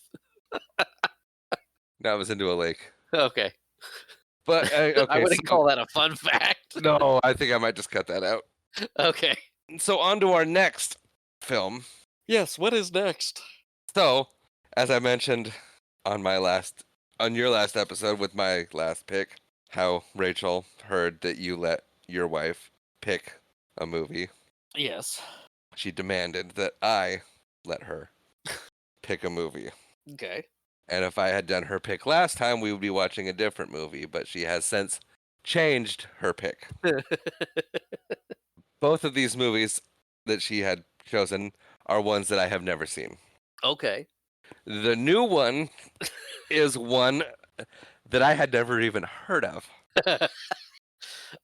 No, it was into a lake. Okay. But, I okay, wouldn't call that a fun fact. no, I think I might just cut that out. Okay. So on to our next film. Yes, what is next? So, as I mentioned on your last episode with my last pick, how Rachel heard that you let your wife pick a movie, Yes. she demanded that I let her pick a movie. Okay. And if I had done her pick last time, we would be watching a different movie, but she has since changed her pick. Both of these movies that she had chosen are ones that I have never seen. Okay. The new one is one that I had never even heard of.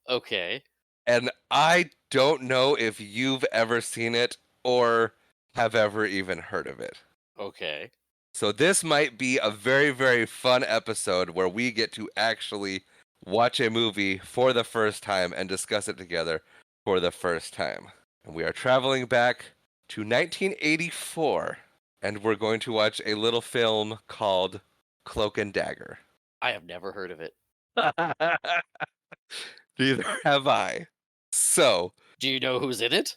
Okay. And I don't know if you've ever seen it or have ever even heard of it. Okay. So this might be a very, very fun episode where we get to actually watch a movie for the first time and discuss it together for the first time. And we are traveling back to 1984, and we're going to watch a little film called Cloak and Dagger. I have never heard of it. Neither have I. So, Do you know who's in it?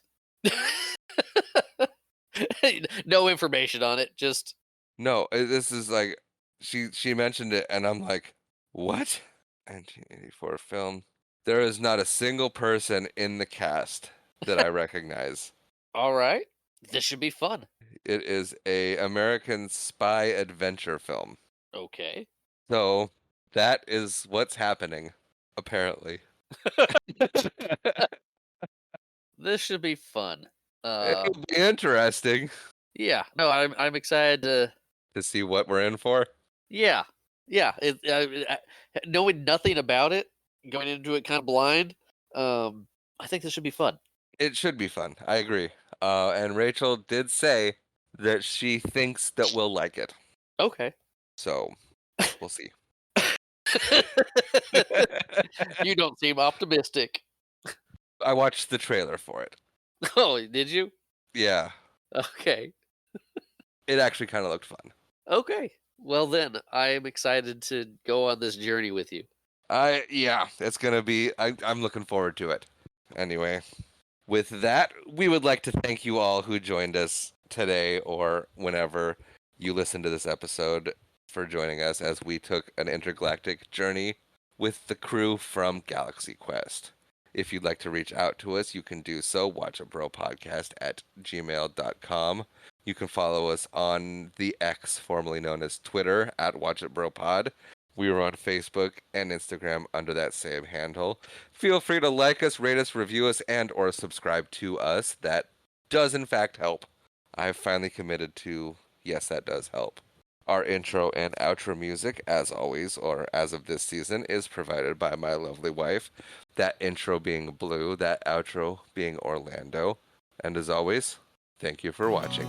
No information on it. Just no, this is like she mentioned it, and I'm like, what? 1984 film. There is not a single person in the cast that I recognize. all right. This should be fun. It is a American spy adventure film. Okay. So that is what's happening, apparently. This should be fun. It'll be interesting Yeah. No, I'm excited to. to see what we're in for. Yeah. Yeah. Knowing nothing about it, going into it kind of blind. I think this should be fun. It should be fun. I agree. And Rachel did say that she thinks that we'll like it. Okay. So we'll see. You don't seem optimistic. I watched the trailer for it. Oh, did you? Yeah, Okay. it actually kind of looked fun. Okay. Well, then I am excited to go on this journey with you. Yeah, it's gonna be. I'm looking forward to it. Anyway, with that, we would like to thank you all who joined us today or whenever you listen to this episode for joining us as we took an intergalactic journey with the crew from Galaxy Quest. If you'd like to reach out to us, you can do so. watchitbropodcast@gmail.com. You can follow us on the X, formerly known as Twitter, @watchitbropod. We are on Facebook and Instagram under that same handle. Feel free to like us, rate us, review us, and or subscribe to us. That does in fact help. I've finally committed to, yes, that does help. Our intro and outro music, as always, or as of this season, is provided by my lovely wife. That intro being Blue, that outro being Orlando. And as always, thank you for watching.